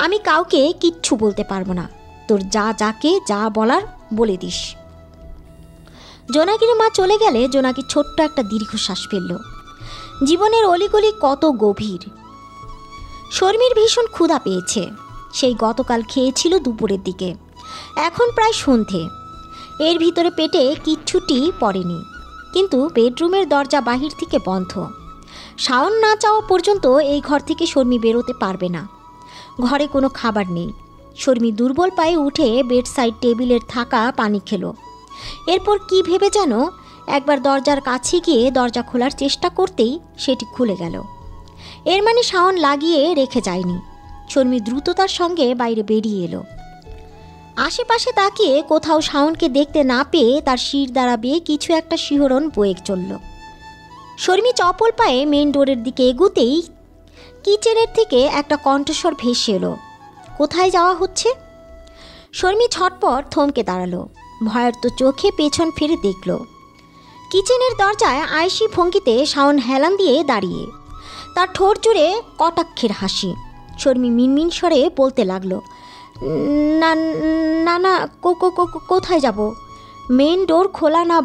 আমি কাউকে কিচ্ছু বলতে পারবো না, তোর যাকে যা বলার বলে দিস। জোনাকির মা চলে গেলে জোনাকি ছোট্ট একটা দীর্ঘশ্বাস ফেলল। জীবনের অলিগলি কত গভীর, শর্মির ভীষণ ক্ষুধা পেয়েছে। সেই গতকাল খেয়েছিল দুপুরের দিকে, এখন প্রায় সন্ধে। এর ভিতরে পেটে কিচ্ছুটি পড়েনি, কিন্তু বেডরুমের দরজা বাহির থেকে বন্ধ। শাওন না চাওয়া পর্যন্ত এই ঘর থেকে শর্মি বেরোতে পারবে না। ঘরে কোনো খাবার নেই। শর্মি দুর্বল পায়ে উঠে বেড সাইড টেবিলের থাকা পানি খেলো। এরপর কি ভেবে যেন একবার দরজার কাছে গিয়ে দরজা খোলার চেষ্টা করতেই সেটি খুলে গেল। এর মানে শাওন লাগিয়ে রেখে যায়নি। শর্মি দ্রুততার সঙ্গে বাইরে বেরিয়ে এলো। আশেপাশে তাকিয়ে কোথাও শাওনকে দেখতে না পেয়ে তার শির দ্বারা বেয়ে কিছু একটা শিহরণ বয়ে চলল। শর্মি চপল পায়ে মেন ডোরের দিকে এগুতেই কিচেনের থেকে একটা কণ্ঠস্বর ভেসে এলো। কোথায় যাওয়া হচ্ছে? শর্মি ছটপট থমকে দাঁড়ালো। ভয়ার্ত চোখে পেছন ফিরে দেখল কিচেনের দরজায় আয়েশি ভঙ্গিতে শাওন হেলান দিয়ে দাঁড়িয়ে, তার ঠোঁট জুড়ে কটাক্ষের হাসি। শর্মি মিনমিন স্বরে বলতে লাগলো, না না না, কোথায় যাব? মেন ডোর খোলা না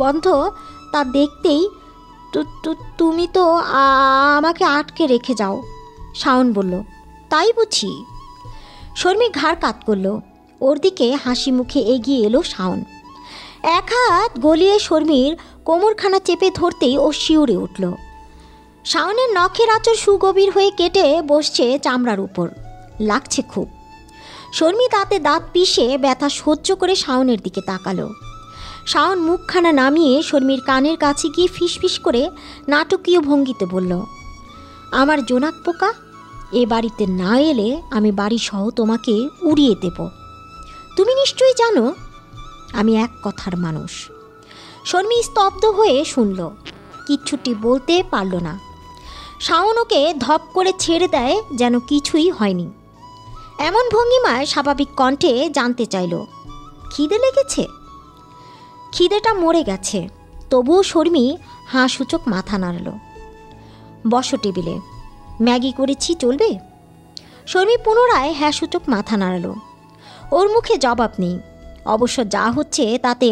বন্ধ তা দেখতেই তুমি তো আমাকে আটকে রেখে যাও। শাওন বলল, তাই বুঝি? শর্মি ঘাড় কাত করল। ওর দিকে হাসি মুখে এগিয়ে এলো শাওন। এক হাত গলিয়ে শর্মির কোমরখানা চেপে ধরতেই ও শিউরে উঠল। শাওনের নখের আঁচড় সুগভীর হয়ে কেটে বসছে চামড়ার উপর, লাগছে খুব। শর্মি তাতে দাঁত পিষে ব্যথা সহ্য করে শাওনের দিকে তাকালো। শাওন মুখখানা নামিয়ে শর্মির কানের কাছে গিয়ে ফিসফিস করে নাটকীয় ভঙ্গিতে বলল, আমার জোনাক পোকা, এ বাড়িতে না এলে আমি বাড়ি সহ তোমাকে উড়িয়ে দেব। তুমি নিশ্চয়ই জানো আমি এক কথার মানুষ। শর্মি স্তব্ধ হয়ে শুনল, কিচ্ছুটি বলতে পারল না। শাওন ওকে ধপ করে ছেড়ে দেয় যেন কিছুই হয়নি। এমন ভঙ্গিমায় স্বাভাবিক কণ্ঠে জানতে চাইল, খিদে লেগেছে? খিদেটা মরে গেছে। তবুও শর্মি হাঁ সূচক মাথা নাড়ল। বসো টেবিলে, ম্যাগি করেছি, চলবে? শর্মি পুনরায় হ্যাঁ সূচক মাথা নাড়ল। ওর মুখে জবাব নেই। অবশ্য যা হচ্ছে তাতে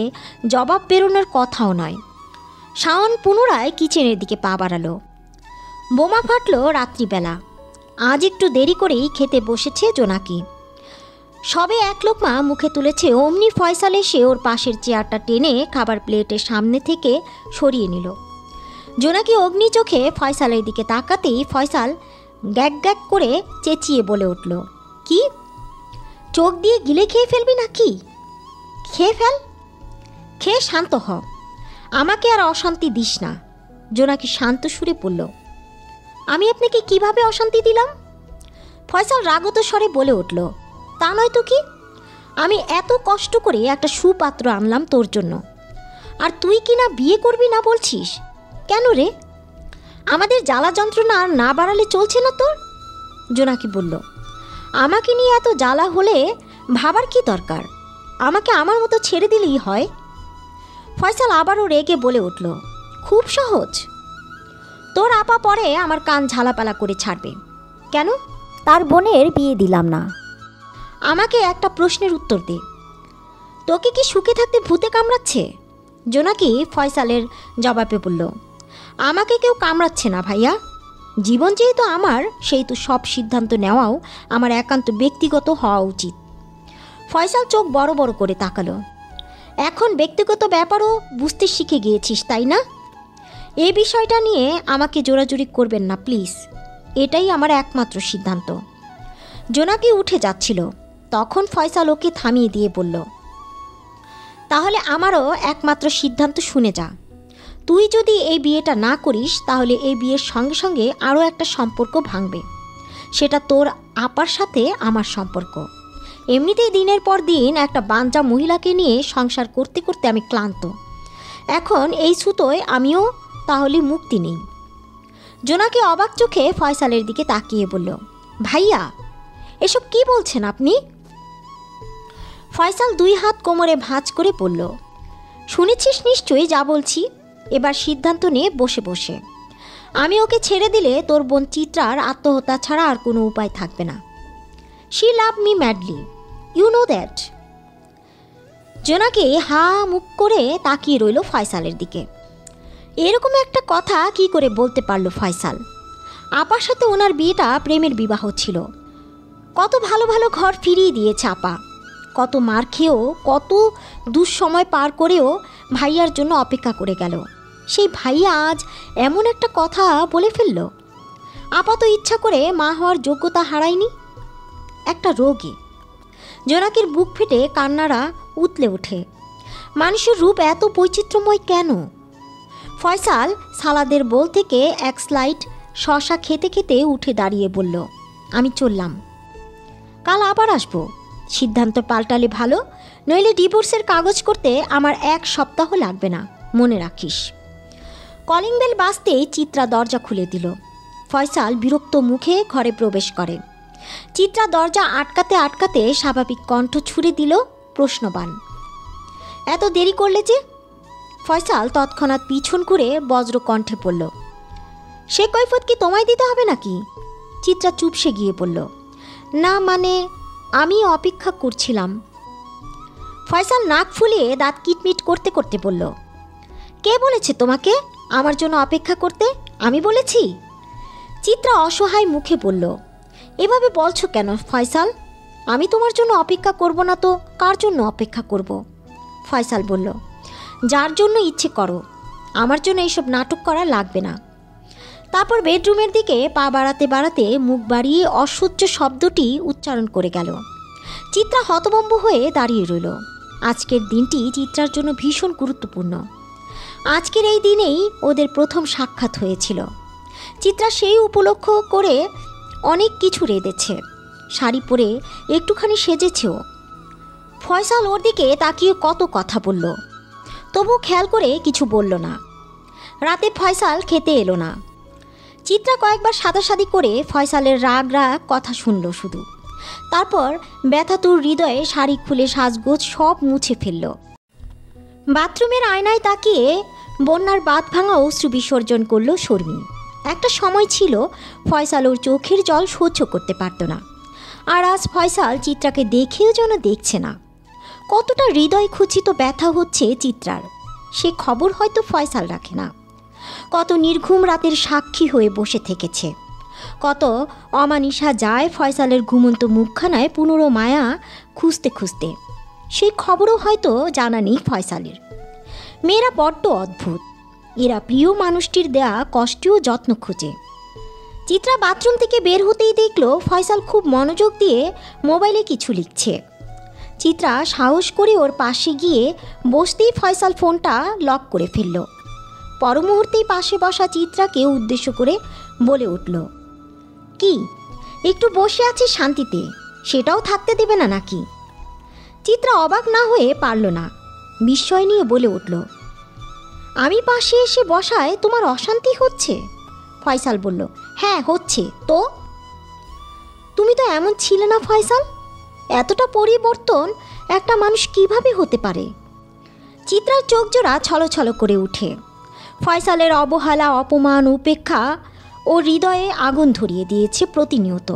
জবাব বেরোনোর কথাও নয়। শাওন পুনরায় কিচেনের দিকে পা বাড়ালো। বোমা ফাটল রাত্রিবেলা। আজ একটু দেরি করেই খেতে বসেছে জোনাকি। সবে এক লোকমা মুখে তুলেছে, অমনি ফয়সাল এসে ওর পাশের চেয়ারটা টেনে খাবার প্লেটের সামনে থেকে সরিয়ে নিল। জোনাকি অগ্নি চোখে ফয়সালের দিকে তাকাতেই ফয়সাল গ্যাগ গ্যাগ করে চেঁচিয়ে বলে উঠল, কি? চোখ দিয়ে গিলে খেয়ে ফেলবি নাকি? খেয়ে ফেল, খেয়ে শান্ত হ, আমাকে আর অশান্তি দিস না। জোনাকি শান্ত সুরে বলল, আমি আপনাকে কিভাবে অশান্তি দিলাম? ফয়সাল রাগত স্বরে বলে উঠল, তা নয় তো কি, আমি এত কষ্ট করে একটা সুপাত্র আনলাম তোর জন্য, আর তুই কি না বিয়ে করবি না বলছিস? কেন রে? আমাদের জ্বালা যন্ত্রণা আর না বাড়ালে চলছে না তোর? জোনাকি বলল, আমাকে নিয়ে এত জ্বালা হলে ভাবার কি দরকার? আমাকে আমার মতো ছেড়ে দিলেই হয়। ফয়সাল আবারও রেগে বলে উঠল, খুব সহজ। তোর আপা পরে আমার কান ঝালাপালা করে ছাড়বে। কেন? তার বোনের বিয়ে দিলাম না। আমাকে একটা প্রশ্নের উত্তর দে, তোকে কি সুখে থাকতে ভূতে কামড়াচ্ছে? জোনাকি ফয়সালের জবাবে বলল, আমাকে কেউ কামড়াচ্ছে না ভাইয়া। জীবন যেহেতু আমার, সেই তো সব সিদ্ধান্ত নেওয়াও আমার একান্ত ব্যক্তিগত হওয়া উচিত। ফয়সাল চোখ বড় বড় করে তাকালো। এখন ব্যক্তিগত ব্যাপারও বুঝতে শিখে গিয়েছিস, তাই না? এই বিষয়টা নিয়ে আমাকে জোরাজুরি করবেন না প্লিজ। এটাই আমার একমাত্র সিদ্ধান্ত। জোনাকি উঠে যাচ্ছিল, তখন ফয়সাল ওকে থামিয়ে দিয়ে বলল, তাহলে আমারও একমাত্র সিদ্ধান্ত শুনে যা। তুই যদি এই বিয়েটা না করিস তাহলে এই বিয়ের সঙ্গে সঙ্গে আরও একটা সম্পর্ক ভাঙবে। সেটা তোর আপার সাথে আমার সম্পর্ক। এমনিতেই দিনের পর দিন একটা বাঞ্চা মহিলাকে নিয়ে সংসার করতে করতে আমি ক্লান্ত। এখন এই সুতোয় আমিও তাহলে মুক্তি নেই। জোনাকি অবাক চোখে ফয়সালের দিকে তাকিয়ে বলল, ভাইয়া এসব কি বলছেন আপনি? ফয়সাল দুই হাত কোমরে ভাঁজ করে বলল, শুনেছিস নিশ্চয়ই যা বলছি। এবার সিদ্ধান্ত নে বসে বসে। আমি ওকে ছেড়ে দিলে তোর বোন চিত্রার আত্মহত্যা ছাড়া আর কোনো উপায় থাকবে না। She love me madly, you know that. জোনাকি হা মুখ করে তাকিয়ে রইল ফয়সালের দিকে। এরকম একটা কথা কি করে বলতে পারল ফয়সাল? আপার সাথে ওনার বিয়েটা প্রেমের বিবাহ ছিল। কত ভালো ভালো ঘর ফিরিয়ে দিয়েছে আপা, কত মার খেয়েও, কত দুঃসময় পার করেও ভাইয়ার জন্য অপেক্ষা করে গেল। সেই ভাইয়া আজ এমন একটা কথা বলে ফেলল। আপা তো ইচ্ছা করে মা হওয়ার যোগ্যতা হারায়নি, একটা রোগে। জোনাকির বুক ফেটে কান্নারা উতলে ওঠে। মানুষের রূপ এত বৈচিত্র্যময় কেন? ফয়সাল সালাদের বোল থেকে এক স্লাইড শশা খেতে খেতে উঠে দাঁড়িয়ে বলল, আমি চললাম, কাল আবার আসবো। সিদ্ধান্ত পাল্টালে ভালো, নইলে ডিভোর্সের কাগজ করতে আমার 1 সপ্তাহ লাগবে না, মনে রাখিস। কলিং বেল বাজতেই চিত্রা দরজা খুলে দিল। ফয়সাল বিরক্ত মুখে ঘরে প্রবেশ করে। চিত্রা দরজা আটকাতে আটকাতে স্বাভাবিক কণ্ঠ ছুড়ে দিল প্রশ্নবাণ, এত দেরি করলে যে? ফয়সাল তৎক্ষণাৎ পিছন করে বজ্র কণ্ঠে পড়ল, সে কৈফত কি তোমায় দিতে হবে নাকি? চিত্রা চুপসে গিয়ে বলল, না মানে আমি অপেক্ষা করছিলাম। ফয়সাল নাক ফুলিয়ে দাঁত কিটমিট করতে করতে বলল, কে বলেছে তোমাকে আমার জন্য অপেক্ষা করতে? আমি বলেছি? চিত্রা অসহায় মুখে বলল, এভাবে বলছো কেন ফয়সাল? আমি তোমার জন্য অপেক্ষা করব না তো কার জন্য অপেক্ষা করব? ফয়সাল বলল, যার জন্য ইচ্ছে করো, আমার জন্য এইসব নাটক করা লাগবে না। তারপর বেডরুমের দিকে পা বাড়াতে বাড়াতে মুখ বাড়িয়ে অসহ্য শব্দটি উচ্চারণ করে গেল। চিত্রা হতভম্ব হয়ে দাঁড়িয়ে রইল। আজকের দিনটি চিত্রার জন্য ভীষণ গুরুত্বপূর্ণ। আজকের এই দিনেই ওদের প্রথম সাক্ষাৎ হয়েছিল। চিত্রা সেই উপলক্ষ করে অনেক কিছু রেঁধেছে, শাড়ি পরে একটুখানি সেজেছেও। ফয়সাল ওর দিকে তাকিয়ে কত কথা বলল, তবু খেয়াল করে কিছু বলল না। রাতে ফয়সাল খেতে এলো না। চিত্রা কয়েকবার সাদাসাদি করে ফয়সালের রাগ রাগ কথা শুনল শুধু। তারপর ব্যথাতুর হৃদয়ে শাড়ি খুলে সাজগোজ সব মুছে ফেলল। বাথরুমের আয়নায় তাকিয়ে বন্যার বাঁধ ভাঙা অশ্রু বিসর্জন করল শর্মী। একটা সময় ছিল ফয়সাল ওর চোখের জল সহ্য করতে পারত না, আর আজ ফয়সাল চিত্রাকে দেখেও যেন দেখছে না। কতটা হৃদয় খুচিত ব্যথা হচ্ছে চিত্রার, সে খবর হয়তো ফয়সাল রাখে না। কত নির্ঘুম রাতের সাক্ষী হয়ে বসে থেকেছে, কত অমানিসা যায় ফয়সালের ঘুমন্ত মুখখানায় পুনরমায়া খুঁজতে খুঁজতে, সেই খবরও হয়তো জানা নেই ফয়সালের। মেয়েরা বড্ড অদ্ভুত, এরা প্রিয় মানুষটির দেয়া কষ্টেও যত্ন খোঁজে। চিত্রা বাথরুম থেকে বের হতেই দেখল ফয়সাল খুব মনোযোগ দিয়ে মোবাইলে কিছু লিখছে। চিত্রা সাহস করে ওর পাশে গিয়ে বসতেই ফয়সাল ফোনটা লক করে ফেলল। পর মুহূর্তেই পাশে বসা চিত্রাকে উদ্দেশ্য করে বলে উঠল, কি একটু বসে আছি শান্তিতে, সেটাও থাকতে দেবে না নাকি? চিত্রা অবাক না হয়ে পারল না, বিস্ময় নিয়ে বলে উঠল, আমি পাশে এসে বসায় তোমার অশান্তি হচ্ছে? ফয়সাল বলল, হ্যাঁ হচ্ছে তো। তুমি তো এমন ছিলে না ফয়সাল, এতটা পরিবর্তন একটা মানুষ কিভাবে হতে পারে? চিত্রার চোখ জোড়া ছলছল করে উঠে। ফয়সালের অবহেলা, অপমান, উপেক্ষা ও হৃদয়ে আগুন ধরিয়ে দিয়েছে প্রতিনিয়ত।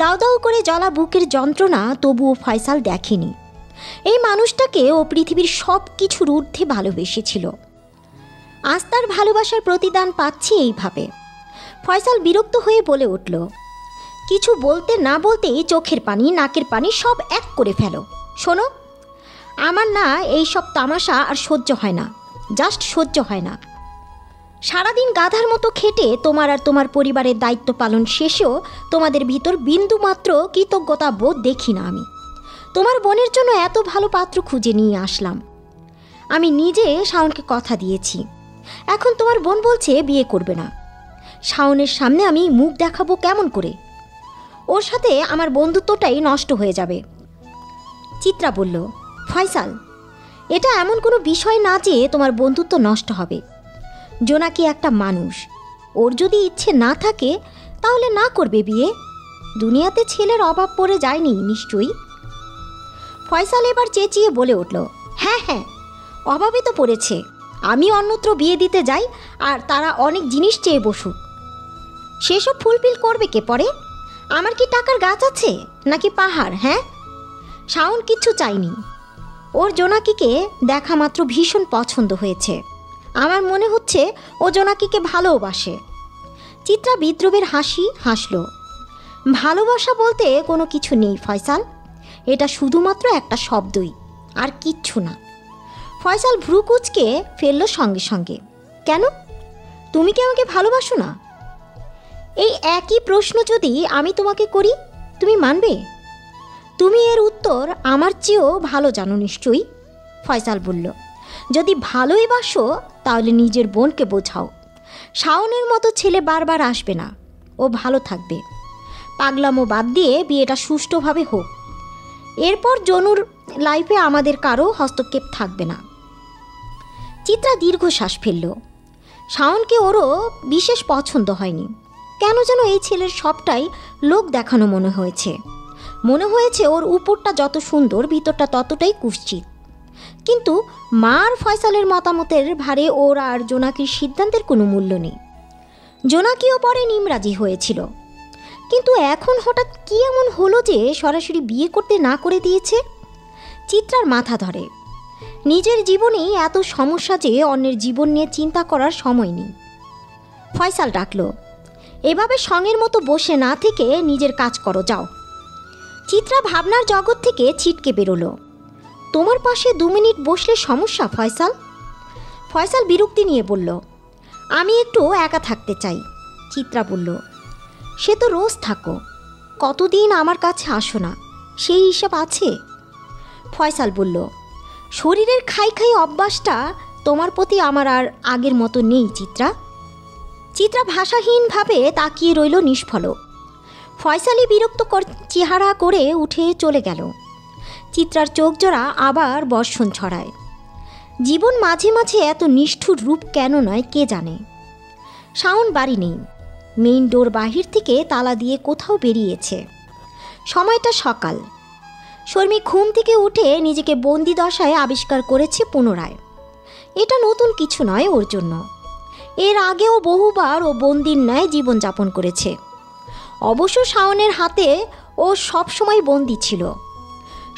দাউ দাউ করে জ্বলা বুকের যন্ত্রণা তবুও ফয়সাল দেখেনি। এই মানুষটাকে ও পৃথিবীর সব কিছুর ঊর্ধ্বে ভালোবেসেছিল। আজ তার ভালোবাসার প্রতিদান পাচ্ছে এইভাবে। ফয়সাল বিরক্ত হয়ে বলে উঠল, কিছু বলতে না বলতেই চোখের পানি, নাকের পানি সব এক করে ফেলো। শোনো, আমার না এই সব তামাশা আর সহ্য হয় না, জাস্ট সহ্য হয় না। সারাদিন গাধার মতো খেটে তোমার আর তোমার পরিবারের দায়িত্ব পালন শেষেও তোমাদের ভিতর বিন্দুমাত্র কৃতজ্ঞতা বোধ দেখি না আমি। তোমার বোনের জন্য এত ভালো পাত্র খুঁজে নিয়ে আসলাম। আমি নিজে শাওনকে কথা দিয়েছি, এখন তোমার বোন বলছে বিয়ে করবে না। শাওনের সামনে আমি মুখ দেখাবো কেমন করে? ওর সাথে আমার বন্ধুত্বটাই নষ্ট হয়ে যাবে। চিত্রা বলল, ফয়সাল, এটা এমন কোনো বিষয় না যে তোমার বন্ধুত্ব নষ্ট হবে। জোনাকি একটা মানুষ, ওর যদি ইচ্ছে না থাকে তাহলে না করবে বিয়ে। দুনিয়াতে ছেলের অভাব পড়ে যায়নি নিশ্চয়ই। ফয়সাল এবার চেঁচিয়ে বলে উঠল, হ্যাঁ হ্যাঁ, অভাবে তো পড়েছে। আমি অন্যত্র বিয়ে দিতে যাই আর তারা অনেক জিনিস চেয়ে বসুক, সেসব ফুলফিল করবে কে পরে? আমার কি টাকার গাছ আছে নাকি পাহাড়? হ্যাঁ, শাওন কিচ্ছু চাইনি, ওর জোনাকিকে দেখা মাত্র ভীষণ পছন্দ হয়েছে। আমার মনে হচ্ছে ও জোনাকিকে ভালোবাসে। চিত্রা বিদ্রোহের হাসি হাসল। ভালোবাসা বলতে কোনো কিছু নেই ফয়সাল, এটা শুধুমাত্র একটা শব্দই, আর কিচ্ছু না। ফয়সাল ভ্রু কুঁচকে ফেলল সঙ্গে সঙ্গে। কেন, তুমি কি আমাকে ভালোবাসো না? এই একই প্রশ্ন যদি আমি তোমাকে করি, তুমি মানবে? তুমি এর উত্তর আমার চেয়েও ভালো জানো নিশ্চয়ই। ফয়সাল বলল, যদি ভালোই বাসো তাহলে নিজের বোনকে বোঝাও। শাওনের মতো ছেলে বারবার আসবে না, ও ভালো থাকবে। পাগলামো বাদ দিয়ে বিয়েটা সুষ্ঠুভাবে হোক, এরপর জনুর লাইফে আমাদের কারো হস্তক্ষেপ থাকবে না। চিত্রা দীর্ঘশ্বাস ফেলল। শাওনকে ওরও বিশেষ পছন্দ হয়নি। কেন যেন এই ছেলের সবটাই লোক দেখানো মনে হয়েছে ওর উপরটা যত সুন্দর ভিতরটা ততটাই কুৎসিত। কিন্তু মার ফয়সালের মতামতের ভারে ওর আর জোনাকির সিদ্ধান্তের কোনো মূল্য নেই। জোনাকিও পরে নিমরাজি হয়েছিল, কিন্তু এখন হঠাৎ কি এমন হলো যে সরাসরি বিয়ে করতে না করে দিয়েছে? চিত্রার মাথা ধরে। নিজের জীবনেই এত সমস্যা যে অন্যের জীবন নিয়ে চিন্তা করার সময় নেই। ফয়সাল ডাকল, এভাবে সঙ্গের মতো বসে না থেকে নিজের কাজ করো, যাও। চিত্রা ভাবনার জগৎ থেকে ছিটকে বেরোলো। তোমার পাশে 2 মিনিট বসলে সমস্যা ফয়সাল? ফয়সাল বিরক্তি নিয়ে বলল, আমি একটু একা থাকতে চাই। চিত্রা বলল, সে তো রোজ থাকো, কতদিন আমার কাছে আসো না, সেই হিসাব আছে? ফয়সাল বলল, শরীরের খাই অভ্যাসটা তোমার প্রতি আমার আর আগের মতো নেই চিত্রা। চিত্রা ভাষাহীনভাবে তাকিয়ে রইল নিষ্ফলক। ফয়সালি বিরক্তকর চেহারা করে উঠে চলে গেল। চিত্রার চোখ জোড়া আবার বর্ষণ ছড়ায়। জীবন মাঝে মাঝে এত নিষ্ঠুর রূপ কেন নয় কে জানে। শাওন বাড়ি নেই, মেইন ডোর বাহির থেকে তালা দিয়ে কোথাও বেরিয়েছে। সময়টা সকাল। শর্মী ঘুম থেকে উঠে নিজেকে বন্দি দশায় আবিষ্কার করেছে পুনরায়। এটা নতুন কিছু নয় ওর জন্য। এর আগেও বহুবার ও বন্দির ন্যায় জীবনযাপন করেছে। অবশ্য শাওনের হাতে ও সবসময় বন্দি ছিল।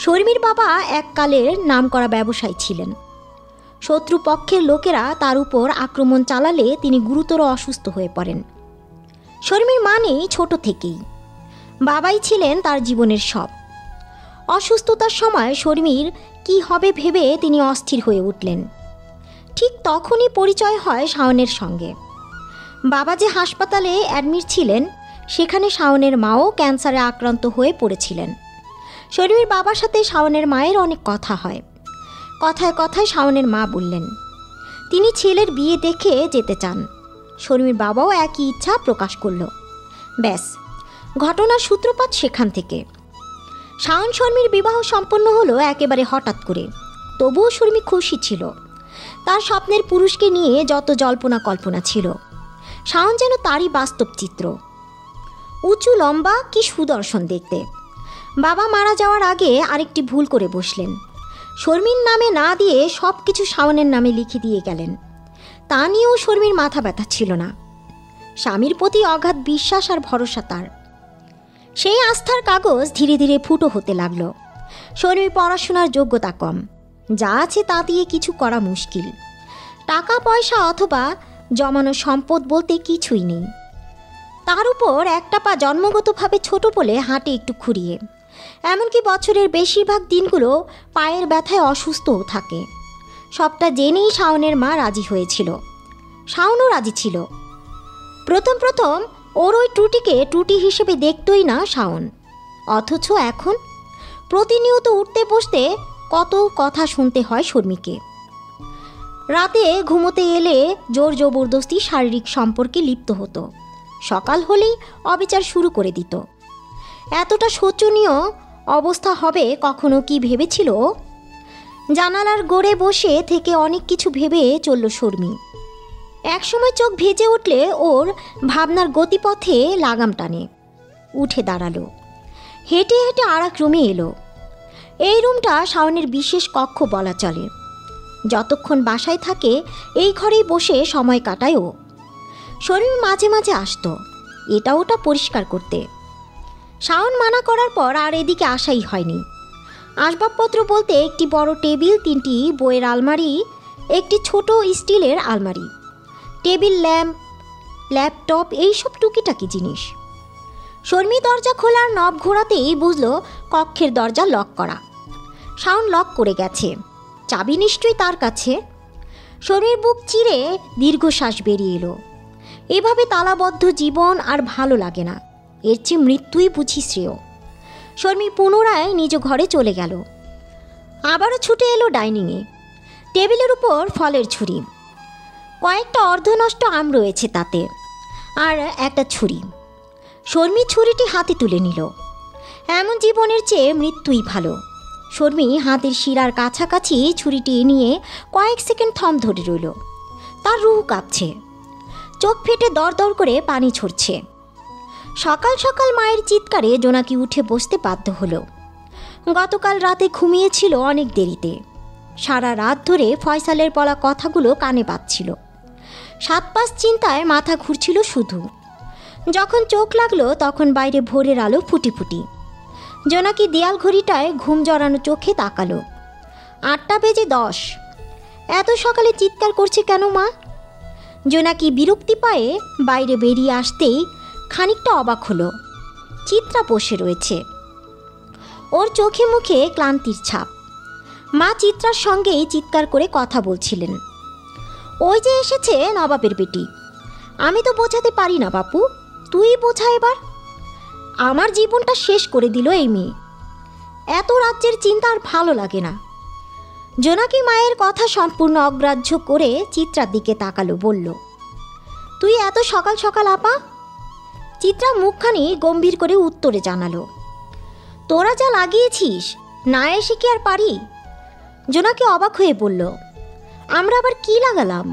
শর্মীর বাবা এককালের নামকরা ব্যবসায়ী ছিলেন। শত্রুপক্ষের লোকেরা তার উপর আক্রমণ চালালে তিনি গুরুতর অসুস্থ হয়ে পড়েন। শর্মীর মা নেই ছোট থেকেই, বাবাই ছিলেন তার জীবনের সব। অসুস্থতার সময় শর্মীর কি হবে ভেবে তিনি অস্থির হয়ে উঠলেন। ঠিক তখনই পরিচয় হয় শাওনের সঙ্গে। বাবা যে হাসপাতালে অ্যাডমিট ছিলেন, সেখানে শাওনের মাও ক্যান্সারে আক্রান্ত হয়ে পড়েছিলেন। শর্মীর বাবার সাথে শাওনের মায়ের অনেক কথা হয়। কথায় কথায় শাওনের মা বললেন তিনি ছেলের বিয়ে দেখে যেতে চান। শর্মীর বাবাও একই ইচ্ছা প্রকাশ করল। ব্যাস, ঘটনার সূত্রপাত সেখান থেকে। শাওন শর্মীর বিবাহ সম্পন্ন হলো একেবারে হঠাৎ করে। তবুও শর্মী খুশি ছিল। তার স্বপ্নের পুরুষকে নিয়ে যত জল্পনা কল্পনা ছিল, শাওন যেন তারই বাস্তব চিত্র। উঁচু লম্বা, কি সুদর্শন দেখতে। বাবা মারা যাওয়ার আগে আরেকটি ভুল করে বসলেন। শর্মীর নামে না দিয়ে সব কিছু শাওনের নামে লিখে দিয়ে গেলেন। তা নিয়েও শর্মীর মাথা ব্যথা ছিল না। স্বামীর প্রতি অগাধ বিশ্বাস আর ভরসা তার। সেই আস্থার কাগজ ধীরে ধীরে ফুটো হতে লাগল। শর্মীর পড়াশোনার যোগ্যতা কম, যা আছে তা দিয়ে কিছু করা মুশকিল। টাকা পয়সা অথবা জমানো সম্পদ বলতে কিছুই নেই। তার উপর একটা পা জন্মগতভাবে ছোট বলে হাঁটে একটু খুঁড়িয়ে। এমনকি বছরের বেশিরভাগ দিনগুলো পায়ের ব্যথায় অসুস্থও থাকে। সবটা জেনেই শাওনের মা রাজি হয়েছিল। শাওনও রাজি ছিল। প্রথম ওর ওই ত্রুটিকে ত্রুটি হিসেবে দেখতই না শাওন। অথচ এখন প্রতিনিয়ত উঠতে বসতে কত কথা শুনতে হয় শর্মীকে। রাতে ঘুমোতে এলে জোর জবরদস্তি শারীরিক সম্পর্কে লিপ্ত হতো। সকাল হলেই অবিচার শুরু করে দিত। এতটা শোচনীয় অবস্থা হবে কখনো কি ভেবেছিল? জানালার গোড়ে বসে থেকে অনেক কিছু ভেবে চলল শর্মী। একসময় চোখ ভেজে উঠলে ওর ভাবনার গতিপথে লাগাম টানে। উঠে দাঁড়ালো, হেঁটে হেঁটে আর এক রুমে এলো। এই রুমটা শাওনের বিশেষ কক্ষ বলা চলে। যতক্ষণ বাসায় থাকে এই ঘরেই বসে সময় কাটায় ও। শর্মী মাঝে মাঝে আসতো এটা ওটা পরিষ্কার করতে। শাওন মানা করার পর আর এদিকে আসাই হয়নি। আসবাবপত্র বলতে একটি বড় টেবিল, 3টি বইয়ের আলমারি, একটি ছোট স্টিলের আলমারি, টেবিল ল্যাম্প, ল্যাপটপ, এইসব টুকিটাকি জিনিস। শর্মী দরজা খোলার নব ঘোরাতেই বুঝলো কক্ষের দরজা লক করা। শাওন লক করে গেছে, চাবি নিশ্চয়ই তার কাছে। শর্মীর বুক চিরে দীর্ঘশ্বাস বেরিয়ে এলো। এভাবে তালাবদ্ধ জীবন আর ভালো লাগে না, এর চেয়ে মৃত্যুই বুঝি শ্রেয়। শর্মী পুনরায় নিজ ঘরে চলে গেল। আবারও ছুটে এলো ডাইনিংয়ে। টেবিলের উপর ফলের ছুরি, কয়েকটা অর্ধনষ্ট আম রয়েছে তাতে, আর একটা ছুরি। শর্মী ছুরিটি হাতে তুলে নিল। এমন জীবনের চেয়ে মৃত্যুই ভালো। শর্মী হাতের শিরার কাছাকাছি ছুরিটি নিয়ে কয়েক সেকেন্ড থম ধরে রইল। তার রুহ কাঁপছে, চোখ ফেটে দরদর করে পানি ঝরছে। সকাল সকাল মায়ের চিৎকারে জোনাকি উঠে বসতে বাধ্য হলো। গতকাল রাতে ঘুমিয়েছিল অনেক দেরিতে। সারা রাত ধরে ফয়সালের বলা কথাগুলো কানে বাজছিল। 7-5 চিন্তায় মাথা ঘুরছিল শুধু। যখন চোখ লাগলো তখন বাইরে ভোরের আলো ফুটি ফুটি। জোনাকি দেয়াল ঘড়িটায় ঘুম জড়ানো চোখে তাকালো। 8টা বেজে 10। এত সকালে চিৎকার করছে কেন মা? জোনাকি বিরক্তি পায়ে বাইরে বেরিয়ে আসতেই খানিকটা অবাক হলো। চিত্রা বসে রয়েছে, ওর চোখে মুখে ক্লান্তির ছাপ। মা চিত্রার সঙ্গেই চিৎকার করে কথা বলছিলেন। ওই যে এসেছে নবাবের বেটি। আমি তো বোঝাতে পারি না বাপু, তুই বোঝা এবার। আমার জীবনটা শেষ করে দিল এই মেয়ে। এত রাজ্যের চিন্তা আর ভালো লাগে না। জোনাকি মায়ের কথা সম্পূর্ণ অগ্রাহ্য করে চিত্রার দিকে তাকালো, বলল, তুই এত সকাল সকাল আপা? চিত্রা মুখখানি গম্ভীর করে উত্তরে জানালো, তোরা যা লাগিয়েছিস না এসে কি আর পারি? জোনাকি অবাক হয়ে বলল, আমরা আবার কি লাগালাম?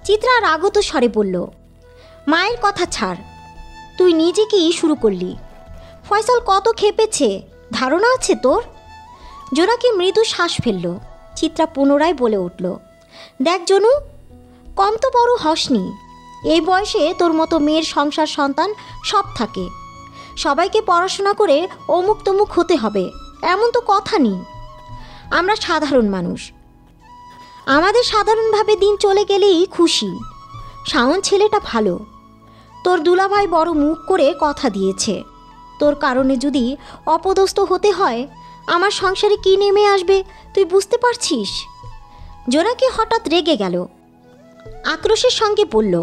চিত্রা রাগত স্বরে বলল, মায়ের কথা ছাড়, তুই নিজে কি শুরু করলি? ফয়সাল কত খেপেছে ধারণা আছে তোর? জোনাকি মৃদু শ্বাস ফেলল। চিত্রা পুনরায় বলে উঠল, দেখ জনু, কম তো বড় হসনি। এই বয়সে তোর মতো মেয়ের সংসার সন্তান সব থাকে। সবাইকে পড়াশোনা করে অমুক তমুক হতে হবে এমন তো কথা নেই। আমরা সাধারণ মানুষ, আমাদের সাধারণভাবে দিন চলে গেলেই খুশি। শাওন ছেলেটা ভালো, তোর দুলাভাই বড় মুখ করে কথা দিয়েছে। তোর কারণে যদি অপদস্থ হতে হয়, আমার সংসারে কি নেমে আসবে তুই বুঝতে পারছিস? জোনাকি হঠাৎ রেগে গেল, আক্রোশের সঙ্গে বলল,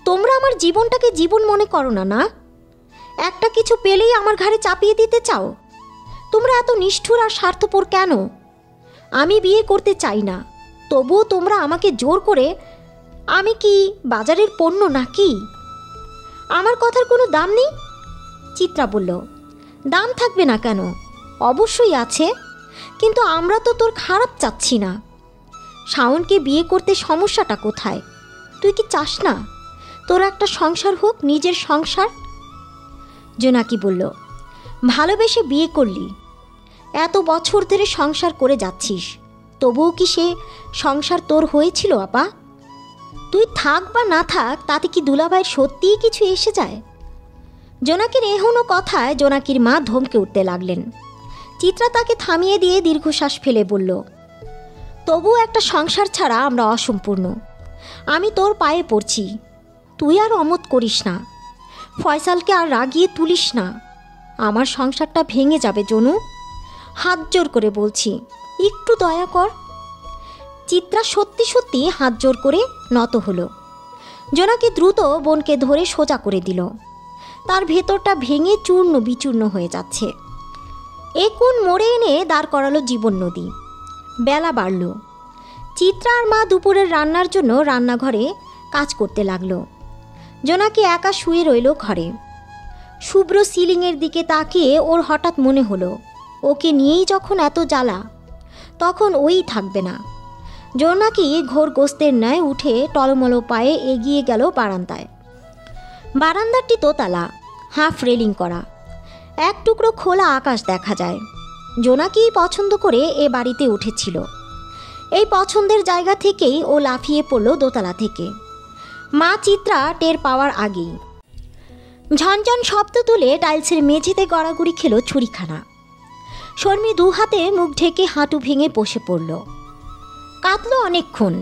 তোমরা আমার জীবনটাকে জীবন মনে করো না? না, একটা কিছু পেলেই আমার ঘাড়ে চাপিয়ে দিতে চাও? তোমরা এত নিষ্ঠুর আর স্বার্থপর কেন? আমি বিয়ে করতে চাই না, তবুও তোমরা আমাকে জোর করে। আমি কি বাজারের পণ্য নাকি? আমার কথার কোনো দাম নেই? চিত্রা বলল, দাম থাকবে না কেন? অবশ্যই আছে, কিন্তু আমরা তো তোর খারাপ চাচ্ছি না। শাওনকে বিয়ে করতে সমস্যাটা কোথায়? তুই কি চাস না তোর একটা সংসার হোক, নিজের সংসার? জোনাকি বলল, ভালোবেসে বিয়ে করলি, এত বছর ধরে সংসার করে যাচ্ছিস, তবুও কি সে সংসার তোর হয়েছিল আপা? তুই থাক বা না থাক তাতে কি দুলাভাইয়ের সত্যিই কিছু এসে যায়? জোনাকির এহনো কথায় জোনাকির মা ধমকে উঠতে লাগলেন। চিত্রা তাকে থামিয়ে দিয়ে দীর্ঘশ্বাস ফেলে বলল, তবু একটা সংসার ছাড়া আমরা অসম্পূর্ণ। আমি তোর পায়ে পড়ছি, তুই আর অমত করিস না। ফয়সালকে আর রাগিয়ে তুলিস না, আমার সংসারটা ভেঙে যাবে জনু। হাত জোর করে বলছি, একটু দয়া কর। চিত্রা সত্যি সত্যি হাত জোর করে নত হলো। জোনাকি দ্রুত বোনকে ধরে সোজা করে দিল। তার ভেতরটা ভেঙে চূর্ণ বিচূর্ণ হয়ে যাচ্ছে। কোন মোড়ে এনে দাঁড় করালো জীবন নদী। বেলা বাড়ল। চিত্রা আর মা দুপুরের রান্নার জন্য রান্নাঘরে কাজ করতে লাগলো। জোনাকি একা শুয়ে রইল ঘরে। শুভ্র সিলিংয়ের দিকে তাকিয়ে ওর হঠাৎ মনে হলো, ওকে নিয়েই যখন এত জ্বালা, তখন ওই থাকবে না। জোনাকি ঘোর গোস্তের ন্যায় উঠে টলমল পায়ে এগিয়ে গেল বারান্দায়। বারান্দাটি দোতলা, হাফ রেলিং করা। এক টুকরো খোলা আকাশ দেখা যায়। জোনাকি পছন্দ করে এ বাড়িতে উঠেছিল। এই পছন্দের জায়গা থেকেই ও লাফিয়ে পড়ল দোতলা থেকে। মা চিত্রা টের পাওয়ার আগেই ঝনঝন শব্দ তুলে টাইলসের মেঝেতে গড়াগড়ি খেল ছুরিখানা। শর্মী দু হাতে মুখ ঢেকে হাঁটু ভেঙে বসে পড়ল। কাঁদল অনেকক্ষণ।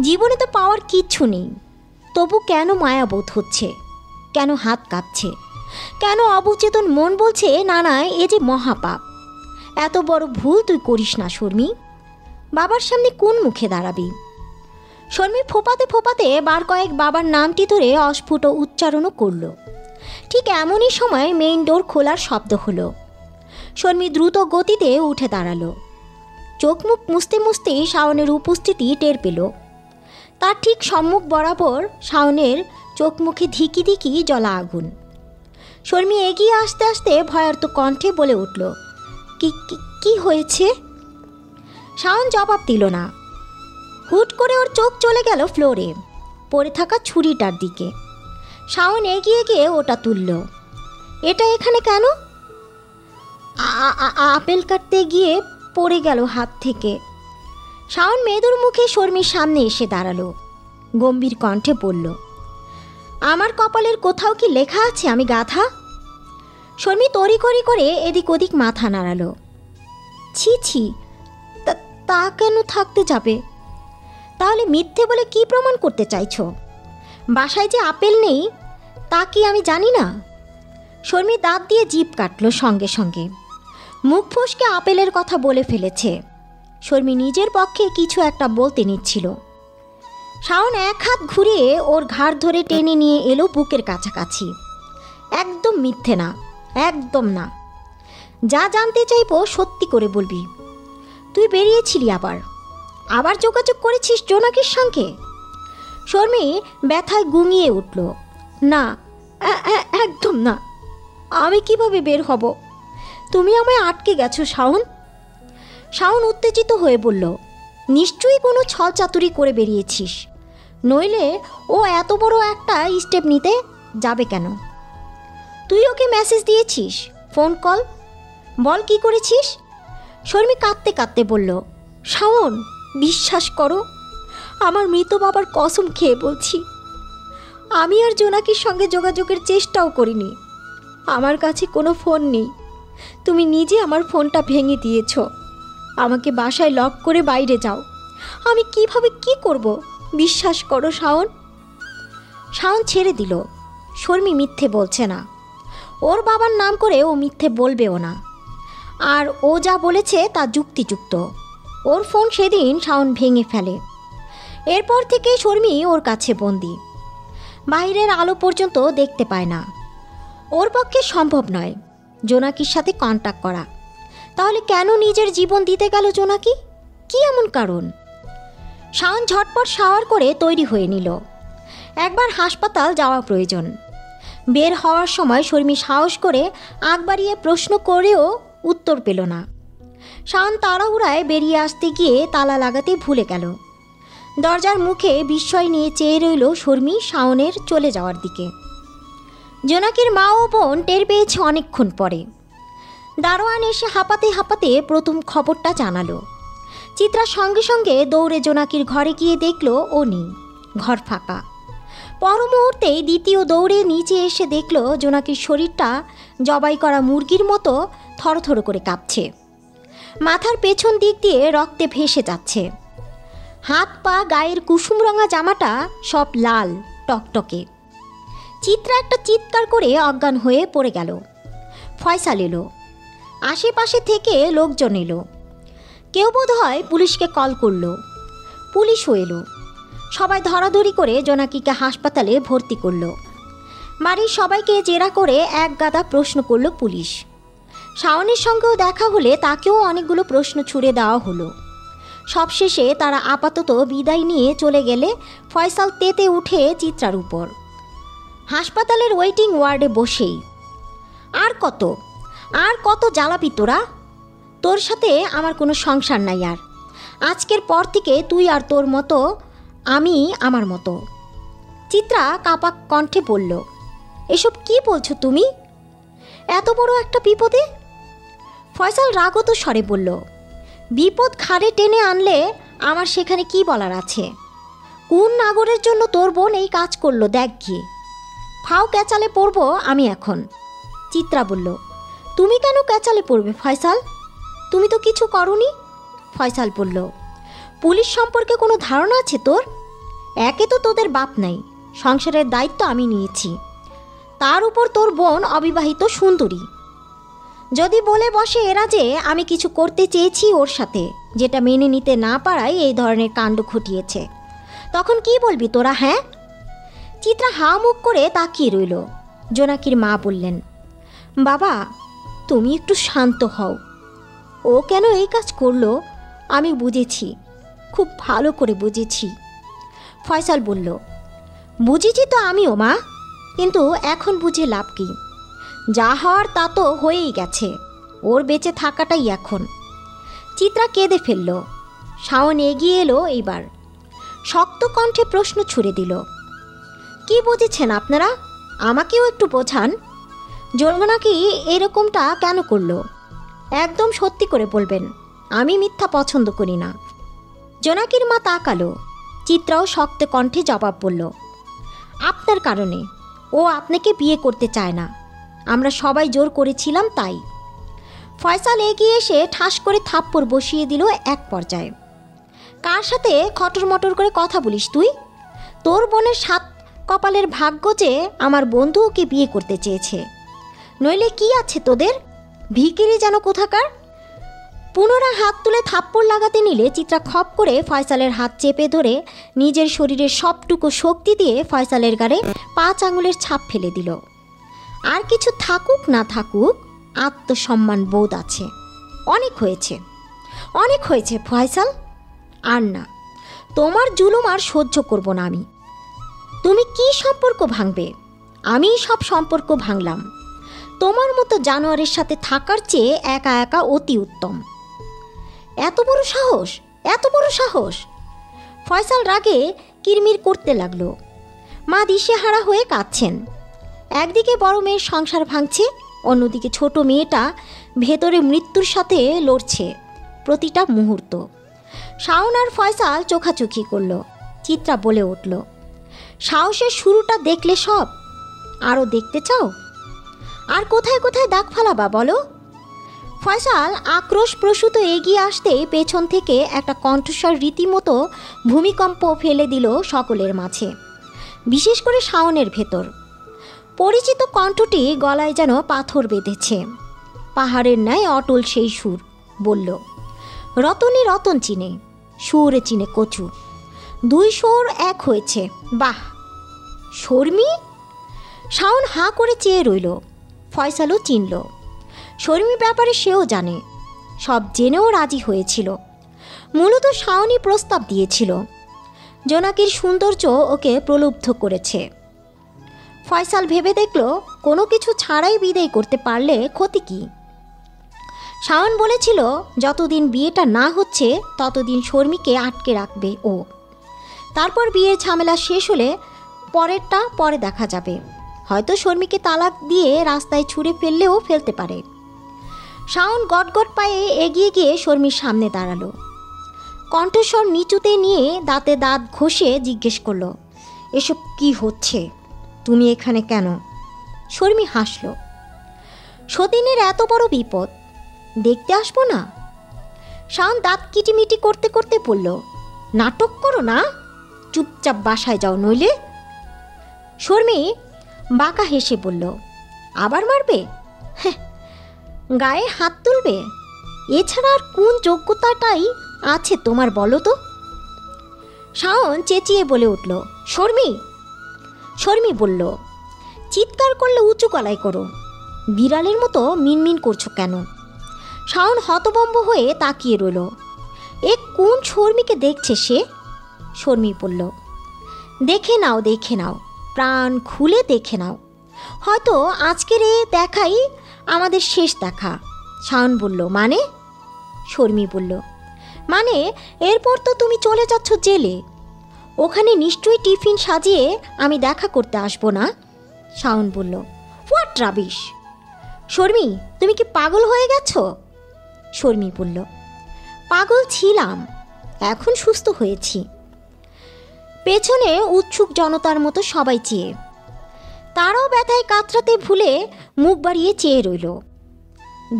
জীবনে তো পাওয়ার কিচ্ছু নেই, তবু কেন মায়াবোধ হচ্ছে, কেন হাত কাঁপছে, কেন অবচেতন মন বলছে না না এ যে মহাপাপ, এত বড় ভুল তুই করিস না শর্মী, বাবার সামনে কোন মুখে দাঁড়াবি। শর্মী ফোপাতে ফোপাতে বার কয়েক বাবার নামটি ধরে অস্ফুট উচ্চারণও করল। ঠিক এমনই সময় মেইন ডোর খোলার শব্দ হলো। শর্মী দ্রুত গতিতে উঠে দাঁড়ালো। চোখ মুখ মুছতে মুছতেই শাওনের উপস্থিতি টের পেল। তার ঠিক সম্মুখ বরাবর শাওনের চোখ মুখে ধিকি ধিকি জ্বলা আগুন। শর্মী এগিয়ে আসতে আসতে ভয়ার্ত কণ্ঠে বলে উঠল, কি হয়েছে? শাওন জবাব দিল না। হুট করে ওর চোখ চলে গেল ফ্লোরে পড়ে থাকা ছুরিটার দিকে। শাওন এগিয়ে গিয়ে ওটা তুলল। এটা এখানে কেন? আপেল কাটতে গিয়ে পড়ে গেল হাত থেকে। শাওন মেয়েদুর মুখে শর্মীর সামনে এসে দাঁড়ালো, গম্ভীর কণ্ঠে বলল, আমার কপালের কোথাও কি লেখা আছে আমি গাধা? শর্মী তড়িঘড়ি করে এদিক ওদিক মাথা নাড়ালো। ছি ছি, তা কেন থাকতে যাবে? তাহলে মিথ্যে বলে কি প্রমাণ করতে চাইছো? বাসায় যে আপেল নেই তা কি আমি জানি না? শর্মী দাঁত দিয়ে জিভ কাটল সঙ্গে সঙ্গে। মুখ ফসকে আপেলের কথা বলে ফেলেছে। শর্মী নিজের পক্ষে কিছু একটা বলতে নিচ্ছিল। শাওন এক হাত ঘুরিয়ে ওর ঘাড় ধরে টেনে নিয়ে এলো বুকের কাছাকাছি। একদম মিথ্যে না, একদম না। যা জানতে চাইবো সত্যি করে বলবি। তুই বেরিয়েছিলি আবার যোগাযোগ করেছিস জোনাকির সঙ্গে? শর্মী ব্যথায় গুঙিয়ে উঠল। না, একদম না। আমি কিভাবে বের হব? তুমি আমায় আটকে গেছো শাওন। শাওন উত্তেজিত হয়ে বলল, নিশ্চয়ই কোনো ছল চাতুরি করে বেরিয়েছিস, নইলে ও এত বড় একটা স্টেপ নিতে যাবে কেন? তুই ওকে মেসেজ দিয়েছিস, ফোন কল, বল কি করেছিস? শর্মী কাঁদতে কাঁদতে বলল, শাওন বিশ্বাস করো, আমার মৃত বাবার কসম খেয়ে বলছি, আমি আর জোনাকির সঙ্গে যোগাযোগের চেষ্টাও করিনি। আমার কাছে কোনো ফোন নেই। তুমি নিজে আমার ফোনটা ভেঙে দিয়েছ। আমাকে বাসায় লক করে বাইরে যাও। আমি কিভাবে কি করব? বিশ্বাস করো শাওন। শাওন ছেড়ে দিল। শর্মী মিথ্যে বলছে না। ওর বাবার নাম করে ও মিথ্যে বলবেও না। আর ও যা বলেছে তা যুক্তিযুক্ত। ওর ফোন সেদিন শাওন ভেঙে ফেলে। এরপর থেকে শর্মী ওর কাছে বন্দি। বাইরের আলো পর্যন্ত দেখতে পায় না। ওর পক্ষে সম্ভব নয় জোনাকির সাথে কন্ট্যাক্ট করা। তাহলে কেন নিজের জীবন দিতে গেল জোনাকি? কি এমন কারণ? শাওন ঝটপট শাওয়ার করে তৈরি হয়ে নিল। একবার হাসপাতাল যাওয়া প্রয়োজন। বের হওয়ার সময় শর্মী সাহস করে আগ বাড়িয়ে প্রশ্ন করেও উত্তর পেল না। শাওন তাড়াহুড়ায় বেরিয়ে আসতে গিয়ে তালা লাগাতে ভুলে গেল। দরজার মুখে বিস্ময় নিয়ে চেয়ে রইল শর্মী শাওনের চলে যাওয়ার দিকে। জোনাকির মা ও বোন টের পেয়েছে অনেকক্ষণ পরে। দারোয়ান এসে হাঁপাতে হাঁপাতে প্রথম খবরটা জানালো। চিত্রা সঙ্গে সঙ্গে দৌড়ে জোনাকির ঘরে গিয়ে দেখল ও নেই, ঘর ফাঁকা। পর মুহূর্তেই দ্বিতীয় দৌড়ে নিচে এসে দেখল জোনাকির শরীরটা জবাই করা মুরগির মতো থরথর করে কাঁপছে। মাথার পেছন দিক দিয়ে রক্তে ভেসে যাচ্ছে। হাত পা গায়ের কুসুমরঙা জামাটা সব লাল টকটকে। চিত্রা একটা চিৎকার করে অজ্ঞান হয়ে পড়ে গেল। ফয়সাল এলো। আশেপাশে থেকে লোকজন এলো। কেউ বোধ হয় পুলিশকে কল করলো। পুলিশও এলো। সবাই ধরাধরি করে জোনাকিকে হাসপাতালে ভর্তি করলো। বাড়ির সবাইকে জেরা করে এক গাদা প্রশ্ন করলো পুলিশ। শাওনের সঙ্গেও দেখা হলে তাকেও অনেকগুলো প্রশ্ন ছুড়ে দেওয়া হলো। সবশেষে তারা আপাতত বিদায় নিয়ে চলে গেলে ফয়সাল তেতে উঠে চিত্রার উপর। হাসপাতালের ওয়েটিং ওয়ার্ডে বসেই, আর কত জ্বালাবি তোরা? তোর সাথে আমার কোনো সংসার নাই আর। আজকের পর থেকে তুই আর তোর মতো, আমি আমার মতো। চিত্রা কাঁপা কণ্ঠে বলল, এসব কি বলছো তুমি? এত বড় একটা বিপদে? ফয়সাল রাগত স্বরে বলল, বিপদ ঘাড়ে টেনে আনলে আমার সেখানে কি বলার আছে? কোন নাগরের জন্য তোর বোন এই কাজ করলো দেখ গিয়ে। ফাও ক্যাচালে পড়বো আমি এখন। চিত্রা বলল, তুমি কেন ক্যাচালে পড়বে ফয়সাল? তুমি তো কিছু করনি। ফয়সাল বলল, পুলিশ সম্পর্কে কোনো ধারণা আছে তোর? একে তো তোদের বাপ নাই, সংসারের দায়িত্ব আমি নিয়েছি, তার উপর তোর বোন অবিবাহিত সুন্দরী। যদি বলে বসে এরা যে আমি কিছু করতে চেয়েছি ওর সাথে, যেটা মেনে নিতে না পারায় এই ধরনের কাণ্ড ঘটিয়েছে, তখন কি বলবি তোরা? হ্যাঁ? চিত্রা হা মুখ করে তাকিয়ে রইল। জোনাকির মা বললেন, বাবা তুমি একটু শান্ত হও। ও কেন এই কাজ করলো আমি বুঝেছি, খুব ভালো করে বুঝেছি। ফয়সাল বলল, বুঝেছি তো আমিও মা, কিন্তু এখন বুঝে লাভ কি? যা হওয়ার তা তো হয়েই গেছে, ওর বেঁচে থাকাটাই এখন। চিত্রা কেঁদে ফেলল। শাওন এগিয়ে এলো। এইবার শক্ত কণ্ঠে প্রশ্ন ছুড়ে দিল, কি বুঝেছেন আপনারা? আমাকেও একটু বোঝান। জোনাকি এরকমটা কেন করলো? একদম সত্যি করে বলবেন, আমি মিথ্যা পছন্দ করি না। জোনাকির মা তাকালো। চিত্রাও শক্ত কণ্ঠে জবাব বলল, আপনার কারণে। ও আপনাকে বিয়ে করতে চায় না, আমরা সবাই জোর করেছিলাম তাই। ফয়সাল এগিয়ে এসে ঠাস করে থাপ্পড় বসিয়ে দিল এক পর্যায়ে। কার সাথে খটর মটর করে কথা বলিস তুই? তোর বোনের সাত কপালের ভাগ্য যে আমার বন্ধু ওকে বিয়ে করতে চেয়েছে, নইলে কি আছে তোদের? ভিখিরি যেন কোথাকার। পুনরায় হাত তুলে থাপ্পড় লাগাতে নিলে চিত্রা খপ করে ফয়সালের হাত চেপে ধরে নিজের শরীরের সবটুকু শক্তি দিয়ে ফয়সালের গায়ে 5 আঙুলের ছাপ ফেলে দিল। আর কিছু থাকুক না থাকুক, আত্মসম্মান বোধ আছে। অনেক হয়েছে, অনেক হয়েছে ফয়সাল, আর না। তোমার জুলুম আর সহ্য করব না আমি। তুমি কি সম্পর্ক ভাঙবে? আমি সব সম্পর্ক ভাঙলাম। তোমার মতো জানোয়ারের সাথে থাকার চেয়ে একা একা অতি উত্তম। এত বড় সাহস, এত বড় সাহস! ফয়সাল রাগে কিরমির করতে লাগলো। মা দিশেহারা হয়ে কাঁদছেন। একদিকে বড় মেয়ের সংসার ভাঙছে, অন্যদিকে ছোট মেয়েটা ভেতরে মৃত্যুর সাথে লড়ছে প্রতিটা মুহূর্ত। শাওন আর ফয়সাল চোখাচোখি করল। চিত্রা বলে উঠল, সাহসের শুরুটা দেখলে সব, আরও দেখতে চাও? আর কোথায় কোথায় দাগ ফালাবা বলো? ফয়সাল আক্রোশ প্রসূত এগিয়ে আসতেই পেছন থেকে একটা কণ্ঠস্বর রীতিমতো ভূমিকম্প ফেলে দিল সকলের মাঝে, বিশেষ করে শাওনের ভেতর। পরিচিত কণ্ঠটি গলায় যেন পাথর বেঁধেছে। পাহাড়ের ন্যায় অটল সেই সুর বলল, রতনে রতন চিনে, সুরে চিনে কচু, 2 সুর এক হয়েছে, বাহ! শর্মি? শাওন হাঁ করে চেয়ে রইল। ফয়সালও চিনল। শর্মি ব্যাপারে সেও জানে, সব জেনেও রাজি হয়েছিল। মূলত শাওনই প্রস্তাব দিয়েছিল। জোনাকির সৌন্দর্য ওকে প্রলুব্ধ করেছে। ফয়সাল ভেবে দেখল, কোনো কিছু ছাড়াই বিদায় করতে পারলে ক্ষতি কি? শাওন বলেছিল যতদিন বিয়েটা না হচ্ছে ততদিন শর্মিকে আটকে রাখবে ও। তারপর বিয়ের ঝামেলা শেষ হলে পরেরটা পরে দেখা যাবে। হয়তো শর্মিকে তালাক দিয়ে রাস্তায় ছুঁড়ে ফেললেও ফেলতে পারে। শাওন গটগট পায়ে এগিয়ে গিয়ে শর্মির সামনে দাঁড়ালো। কণ্ঠস্বর নিচুতে নিয়ে দাঁতে দাঁত ঘষে জিজ্ঞেস করল, এসব কি হচ্ছে? তুমি এখানে কেন? শর্মি হাসল। সতীনের এত বড় বিপদ, দেখতে আসবো না? শাওন দাঁত কিটিমিটি করতে করতে বলল, নাটক করো না, চুপচাপ বাসায় যাও নইলে। শর্মি বাঁকা হেসে বলল, আবার মারবে? হ্যাঁ, গায়ে হাত তুলবে? এছাড়া আর কোন যোগ্যতাটাই আছে তোমার বলো তো? শাওন চেঁচিয়ে বলে উঠল, শর্মি! শর্মি বলল, চিৎকার করলে উঁচু গলায় করো, বিড়ালের মতো মিনমিন করছো কেন? শাওন হতভম্ব হয়ে তাকিয়ে রইল। এ কোন শর্মিকে দেখছে সে? শর্মি বলল, দেখে নাও, দেখে নাও, প্রাণ খুলে দেখে নাও, হয়তো আজকের এ দেখাই আমাদের শেষ দেখা। শাওন বলল, মানে? শর্মি বলল, মানে এরপর তো তুমি চলে যাচ্ছ জেলে, ওখানে নিশ্চয়ই টিফিন সাজিয়ে আমি দেখা করতে আসবো না? শাওন বলল, হোয়াট রাবিশ! শর্মি, তুমি কি পাগল হয়ে গেছো? শর্মি বলল, পাগল ছিলাম, এখন সুস্থ হয়েছি। পেছনে উৎসুক জনতার মতো সবাই চেয়ে, তারাও ব্যথায় কাতরাতে ভুলে মুখ বাড়িয়ে চেয়ে রইল।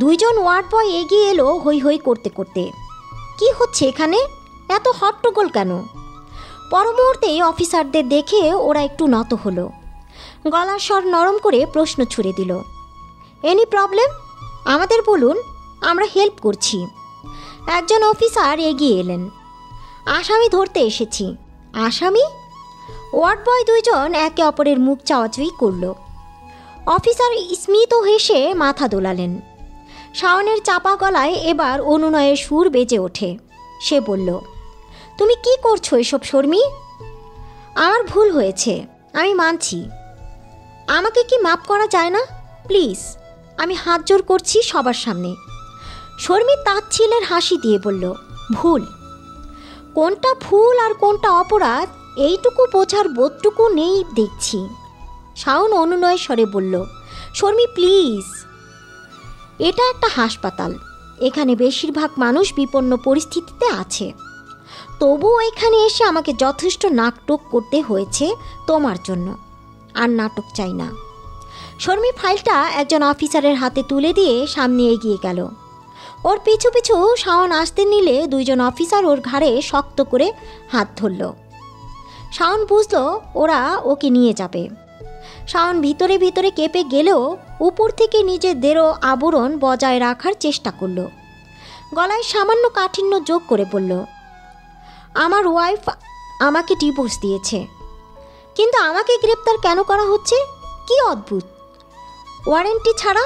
2 জন ওয়ার্ড বয় এগিয়ে এলো হৈ হৈ করতে করতে। কি হচ্ছে এখানে? এত হট্টগোল কেন? পর মুহূর্তেই অফিসারদের দেখে ওরা একটু নত হলো। গলার স্বর নরম করে প্রশ্ন ছুড়ে দিল, এনি প্রবলেম? আমাদের বলুন, আমরা হেল্প করছি। একজন অফিসার এগিয়ে এলেন, আসামি ধরতে এসেছি। আসামি? ওয়ার্ড বয় দুইজন একে অপরের মুখ চাওয়াচাওয়ি করল। অফিসার স্মিত হেসে মাথা দোলালেন। শাওনের চাপা গলায় এবার অনুনয়ের সুর বেজে ওঠে। সে বলল, তুমি কি করছো এসব শর্মি? আমার ভুল হয়েছে, আমি মানছি। আমাকে কি মাপ করা যায় না? প্লিজ, আমি হাত জোর করছি সবার সামনে। শর্মি তাচ্ছিলের হাসি দিয়ে বলল, ভুল? কোনটা ভুল আর কোনটা অপরাধ এইটুকু বোঝার বোধটুকু নেই দেখছি। শাওন অনুনয়ের স্বরে বলল, শর্মি প্লিজ। এটা একটা হাসপাতাল, এখানে বেশিরভাগ মানুষ বিপন্ন পরিস্থিতিতে আছে। তবুও এখানে এসে আমাকে যথেষ্ট নাটক করতে হয়েছে তোমার জন্য, আর নাটক চাই না। শর্মি ফাইলটা একজন অফিসারের হাতে তুলে দিয়ে সামনে এগিয়ে গেল। ওর পিছু পিছু শাওন আসতে নিলে দুইজন অফিসার ওর ঘাড়ে শক্ত করে হাত ধরল। শাওন বুঝল ওরা ওকে নিয়ে যাবে। শাওন ভিতরে ভিতরে কেঁপে গেলেও উপর থেকে নিজের দেহ আবরণ বজায় রাখার চেষ্টা করল। গলায় সামান্য কাঠিন্য যোগ করে বলল, আমার ওয়াইফ আমাকে ডিভোর্স দিয়েছে, কিন্তু আমাকে গ্রেপ্তার কেন করা হচ্ছে? কি অদ্ভুত, ওয়ারেন্টি ছাড়া।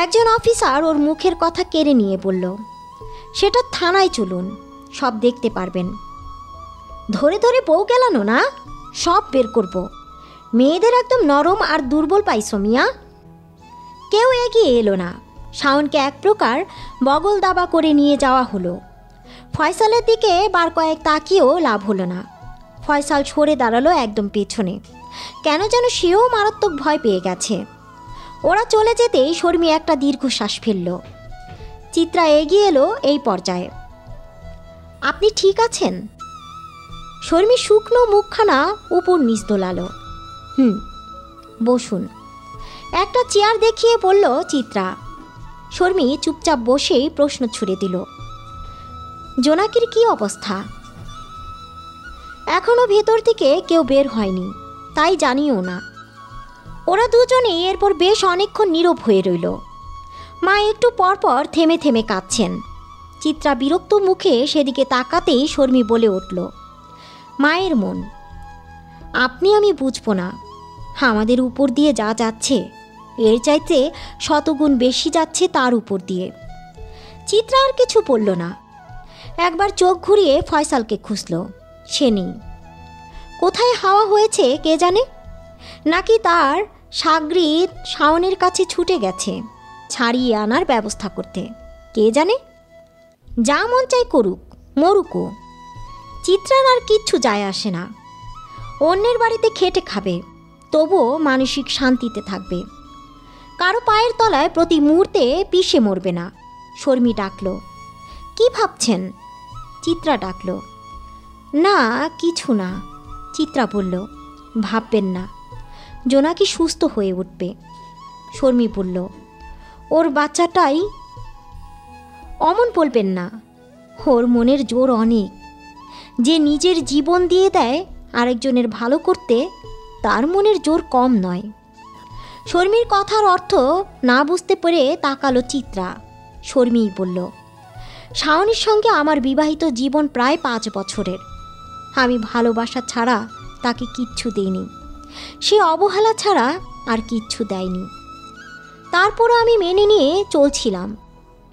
একজন অফিসার ওর মুখের কথা কেড়ে নিয়ে বলল, সেটা থানায় চলুন, সব দেখতে পারবেন। ধরে ধরে বউ গেলানো না, সব বের করব। মেয়েদের একদম নরম আর দুর্বল পাইছো মিয়া। কেউ এগিয়ে এলো না। শাওনকে এক প্রকার বগল দাবা করে নিয়ে যাওয়া হলো। ফয়সালের দিকে বার কয়েক তাকিয়েও লাভ হলো না। ফয়সাল সরে দাঁড়ালো একদম পেছনে, কেন যেন সেও মারাত্মক ভয় পেয়ে গেছে। ওরা চলে যেতেই শর্মি একটা দীর্ঘশ্বাস ফেলল। চিত্রা এগিয়ে এলো এই পর্যায়ে। আপনি ঠিক আছেন? শর্মি শুকনো মুখখানা উপর নিচ দোলালো। বসুন। একটা চেয়ার দেখিয়ে বলল চিত্রা। শর্মি চুপচাপ বসেই প্রশ্ন ছুড়ে দিল, জোনাকির কি অবস্থা? এখনো ভেতর থেকে কেউ বের হয়নি, তাই জানিও না। ওরা দুজনেই এরপর বেশ অনেকক্ষণ নীরব হয়ে রইল। মা একটু পরপর থেমে থেমে কাঁদছেন। চিত্রা বিরক্ত মুখে সেদিকে তাকাতেই শর্মি বলে উঠল, মায়ের মন। আপনি আমি বুঝবো না, আমাদের উপর দিয়ে যা যাচ্ছে এর চাইতে শতগুণ বেশি যাচ্ছে তার উপর দিয়ে। চিত্রা আর কিছু বলল না। একবার চোখ ঘুরিয়ে ফয়সালকে খুঁজল, সে নেই। কোথায় হাওয়া হয়েছে কে জানে, নাকি তার সাগরিদ শাওনের কাছে ছুটে গেছে ছাড়িয়ে আনার ব্যবস্থা করতে, কে জানে। যা মন চাই করুক, মরুকও। চিত্রার আর কিচ্ছু যায় আসে না। অন্যের বাড়িতে খেটে খাবে, তবুও মানসিক শান্তিতে থাকবে। কারো পায়ের তলায় প্রতি মুহূর্তে পিষে মরবে না। শর্মি ডাকল, কি ভাবছেন? চিত্রা ডাকল, না কিছু না। চিত্রা বলল, ভাববেন না, জোনাকি সুস্থ হয়ে উঠবে। শর্মি বলল, ওর বাচ্চাটাই। অমন বলবেন না, ওর মনের জোর অনেক। যে নিজের জীবন দিয়ে দেয় আরেকজনের ভালো করতে, তার মনের জোর কম নয়। শর্মির কথার অর্থ না বুঝতে পেরে তাকালো চিত্রা। শর্মিই বলল, শাওনের সঙ্গে আমার বিবাহিত জীবন প্রায় 5 বছরের। আমি ভালোবাসা ছাড়া তাকে কিচ্ছু দেইনি, সে অবহেলা ছাড়া আর কিচ্ছু দেয়নি। তারপরও আমি মেনে নিয়ে চলছিলাম।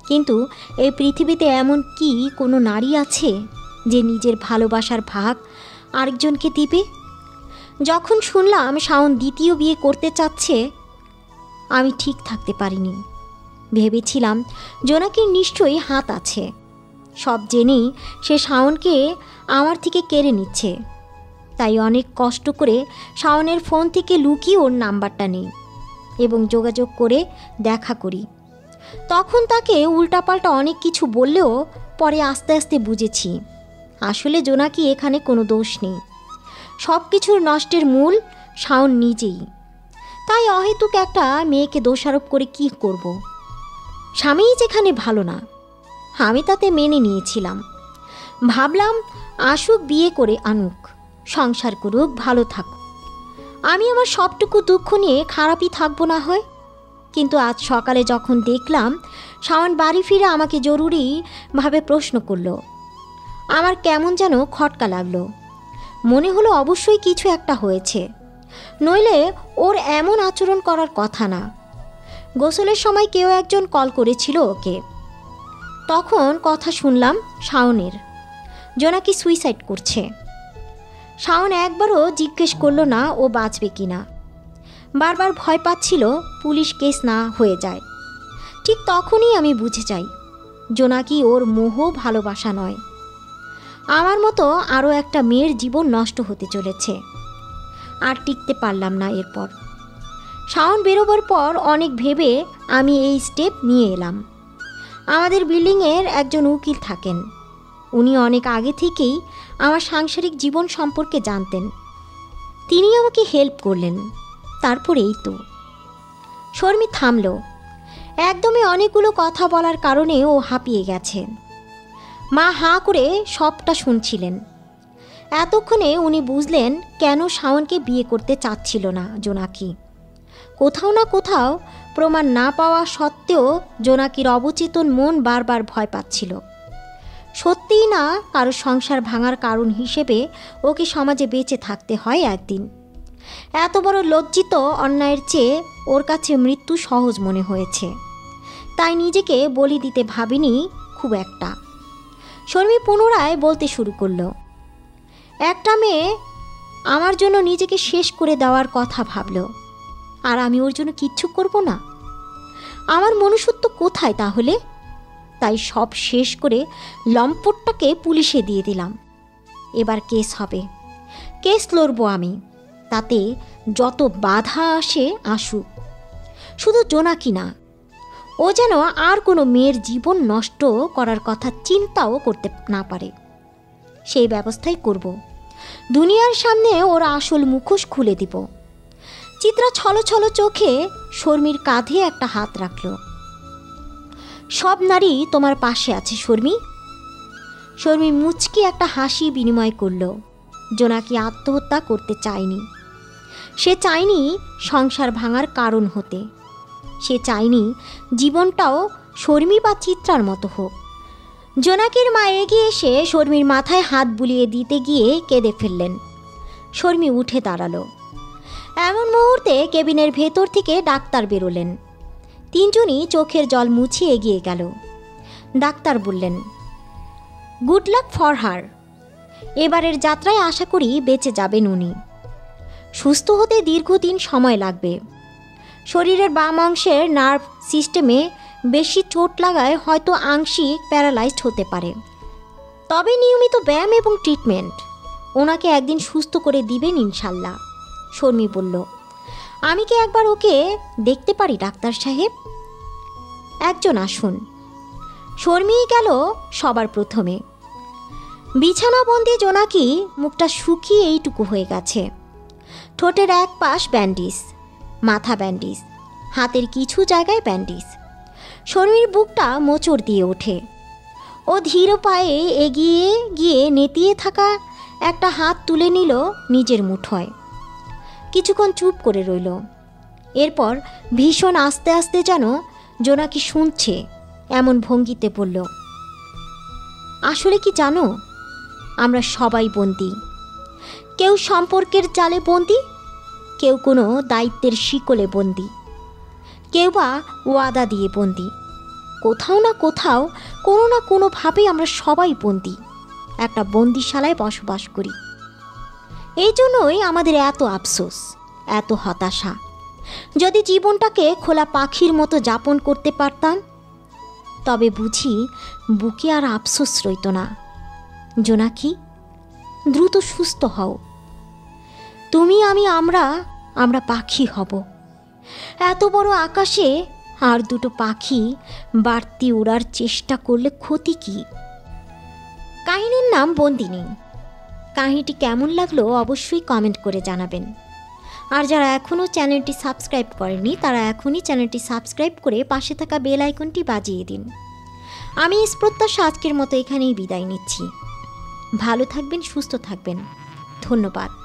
কিন্তু এই পৃথিবীতে এমন কি কোনো নারী আছে যে নিজের ভালোবাসার ভাগ আরেকজনকে দিবে? যখন শুনলাম শাওন দ্বিতীয় বিয়ে করতে চাচ্ছে, আমি ঠিক থাকতে পারিনি। ভেবেছিলাম জোনাকির নিশ্চয়ই হাত আছে। সব জেনেই সে শাওনকে আমার থেকে কেড়ে নিচ্ছে। তাই অনেক কষ্ট করে শাওনের ফোন থেকে লুকিয়ে ওর নাম্বারটা নেই এবং যোগাযোগ করে দেখা করি। তখন তাকে উল্টাপাল্টা অনেক কিছু বললেও পরে আস্তে আস্তে বুঝেছি আসলে জোনাকি এখানে কোনো দোষ নেই। সব কিছুর নষ্টের মূল শাওন নিজেই। তাই অহেতুক একটা মেয়েকে দোষারোপ করে কি করব? স্বামীই যেখানে ভালো না, আমি তাতে মেনে নিয়েছিলাম। ভাবলাম আশুক বিয়ে করে আনুক, সংসার করুক, ভালো থাকুক, আমি আমার সবটুকু দুঃখ নিয়ে খারাপই থাকবো না হয়। কিন্তু আজ সকালে যখন দেখলাম শাওন বাড়ি ফিরে আমাকে জরুরিভাবে প্রশ্ন করলো, আমার কেমন যেন খটকা লাগলো। মনে হলো অবশ্যই কিছু একটা হয়েছে, নইলে ওর এমন আচরণ করার কথা না। গোসলের সময় কেউ একজন কল করেছিল ওকে, তখন কথা শুনলাম শাওনের, জোনাকি সুইসাইড করছে। শাওন একবারও জিজ্ঞেস করলো না ও বাঁচবে কিনা, বারবার ভয় পাচ্ছিল পুলিশ কেস না হয়ে যায়। ঠিক তখনই আমি বুঝে যাই জোনাকি ওর মোহ ভালোবাসা নয়, আমার মতো আরও একটা মেয়ের জীবন নষ্ট হতে চলেছে। আর টিকতে পারলাম না। এরপর শাওন বেরোবার পর অনেক ভেবে আমি এই স্টেপ নিয়ে এলাম। আমাদের বিল্ডিংয়ের একজন উকিল থাকেন, উনি অনেক আগে থেকেই আমার সাংসারিক জীবন সম্পর্কে জানতেন। তিনি আমাকে হেল্প করলেন। তারপরেই তো শর্মি থামল। একদমই অনেকগুলো কথা বলার কারণে ও হাঁপিয়ে গেছে। মা হাঁ করে সবটা শুনছিলেন। এতক্ষণে উনি বুঝলেন কেন শাওনকে বিয়ে করতে চাচ্ছিল না জোনাকি। কোথাও না কোথাও প্রমাণ না পাওয়া সত্ত্বেও জোনাকির অবচেতন মন বারবার ভয় পাচ্ছিল। সত্যিই না কারো সংসার ভাঙার কারণ হিসেবে ওকে সমাজে বেঁচে থাকতে হয় একদিন। এত বড় লজ্জিত অন্যায়ের চেয়ে ওর কাছে মৃত্যু সহজ মনে হয়েছে, তাই নিজেকে বলি দিতে ভাবিনি খুব একটা। শর্মি পুনরায় বলতে শুরু করলো, একটা মেয়ে আমার জন্য নিজেকে শেষ করে দেওয়ার কথা ভাবল, আর আমি ওর জন্য কিচ্ছু করব না? আমার মনুষ্যত্ব কোথায় তাহলে? তাই সব শেষ করে লম্পটটাকে পুলিশে দিয়ে দিলাম। এবার কেস হবে, কেস লড়ব আমি, তাতে যত বাধা আসে আসুক। শুধু জোনাকি না, ও যেন আর কোনো মেয়ের জীবন নষ্ট করার কথা চিন্তাও করতে না পারে, সেই ব্যবস্থাই করব। দুনিয়ার সামনে ওর আসল মুখোশ খুলে দিব। চিত্রা ছলো ছলো চোখে শর্মির কাঁধে একটা হাত রাখল। সব নারী তোমার পাশে আছে শর্মি। শর্মি মুচকি একটা হাসি বিনিময় করল। জোনাকি আত্মহত্যা করতে চায়নি। সে চায়নি সংসার ভাঙার কারণ হতে। সে চায়নি জীবনটাও শর্মি বা চিত্রার মতো হোক। জোনাকির মা এগিয়ে এসে শর্মির মাথায় হাত বুলিয়ে দিতে গিয়ে কেঁদে ফেললেন। শর্মি উঠে দাঁড়ালো। এমন মুহূর্তে কেবিনের ভেতর থেকে ডাক্তার বেরোলেন। তিনজনই চোখের জল মুছিয়ে এগিয়ে গেল। ডাক্তার বললেন, গুড লাক ফর হার। এবারের যাত্রায় আশা করি বেঁচে যাবেন উনি। সুস্থ হতে দীর্ঘদিন সময় লাগবে। শরীরের বাম অংশের নার্ভ সিস্টেমে বেশি চোট লাগায় হয়তো আংশিক প্যারালাইজড হতে পারে। তবে নিয়মিত ব্যায়াম এবং ট্রিটমেন্ট ওনাকে একদিন সুস্থ করে দিবেন ইনশাল্লাহ। শর্মি বলল, আমি কি একবার ওকে দেখতে পারি ডাক্তার সাহেব? একজন আসুন। শর্মিই গেল সবার প্রথমে। বিছানাবন্দি জোনাকি মুখটা শুকিয়ে এইটুকু হয়ে গেছে। ঠোঁটের এক পাশ ব্যান্ডিজ, মাথা ব্যান্ডিজ, হাতের কিছু জায়গায় ব্যান্ডিজ। শর্মির বুকটা মোচড় দিয়ে ওঠে। ও ধীর পায়ে এগিয়ে গিয়ে নেতিয়ে থাকা একটা হাত তুলে নিল নিজের মুঠোয়। কিছুক্ষণ চুপ করে রইল। এরপর ভীষণ আস্তে আস্তে যেন জোনাকি শুনছে এমন ভঙ্গিতে বলল, আসলে কি জানো, আমরা সবাই বন্দী। কেউ সম্পর্কের জালে বন্দী, কেউ কোনো দায়িত্বের শিকলে বন্দী, কেউ বা ওয়াদা দিয়ে বন্দী। কোথাও না কোথাও কোনো না কোনোভাবেই আমরা সবাই বন্দী, একটা বন্দিশালায় বসবাস করি। এই জন্যই আমাদের এত আফসোস, এত হতাশা। যদি জীবনটাকে খোলা পাখির মতো যাপন করতে পারতাম, তবে বুঝি বুকে আর আফসোস রইত না। জোনাকি, দ্রুত সুস্থ হও। তুমি আমি আমরা পাখি হব। এত বড় আকাশে আর দুটো পাখি বাড়তি ওড়ার চেষ্টা করলে ক্ষতি কি? কাহিনীর নাম বন্দিনী। কাহিনীটি কেমন লাগলো অবশ্যই কমেন্ট করে জানাবেন। আর যারা এখনও চ্যানেলটি সাবস্ক্রাইব করেনি তারা এখনই চ্যানেলটি সাবস্ক্রাইব করে পাশে থাকা বেল আইকনটি বাজিয়ে দিন। আমি এই প্রত্যাশা আজকের মতো এখানেই বিদায় নিচ্ছি। ভালো থাকবেন, সুস্থ থাকবেন। ধন্যবাদ।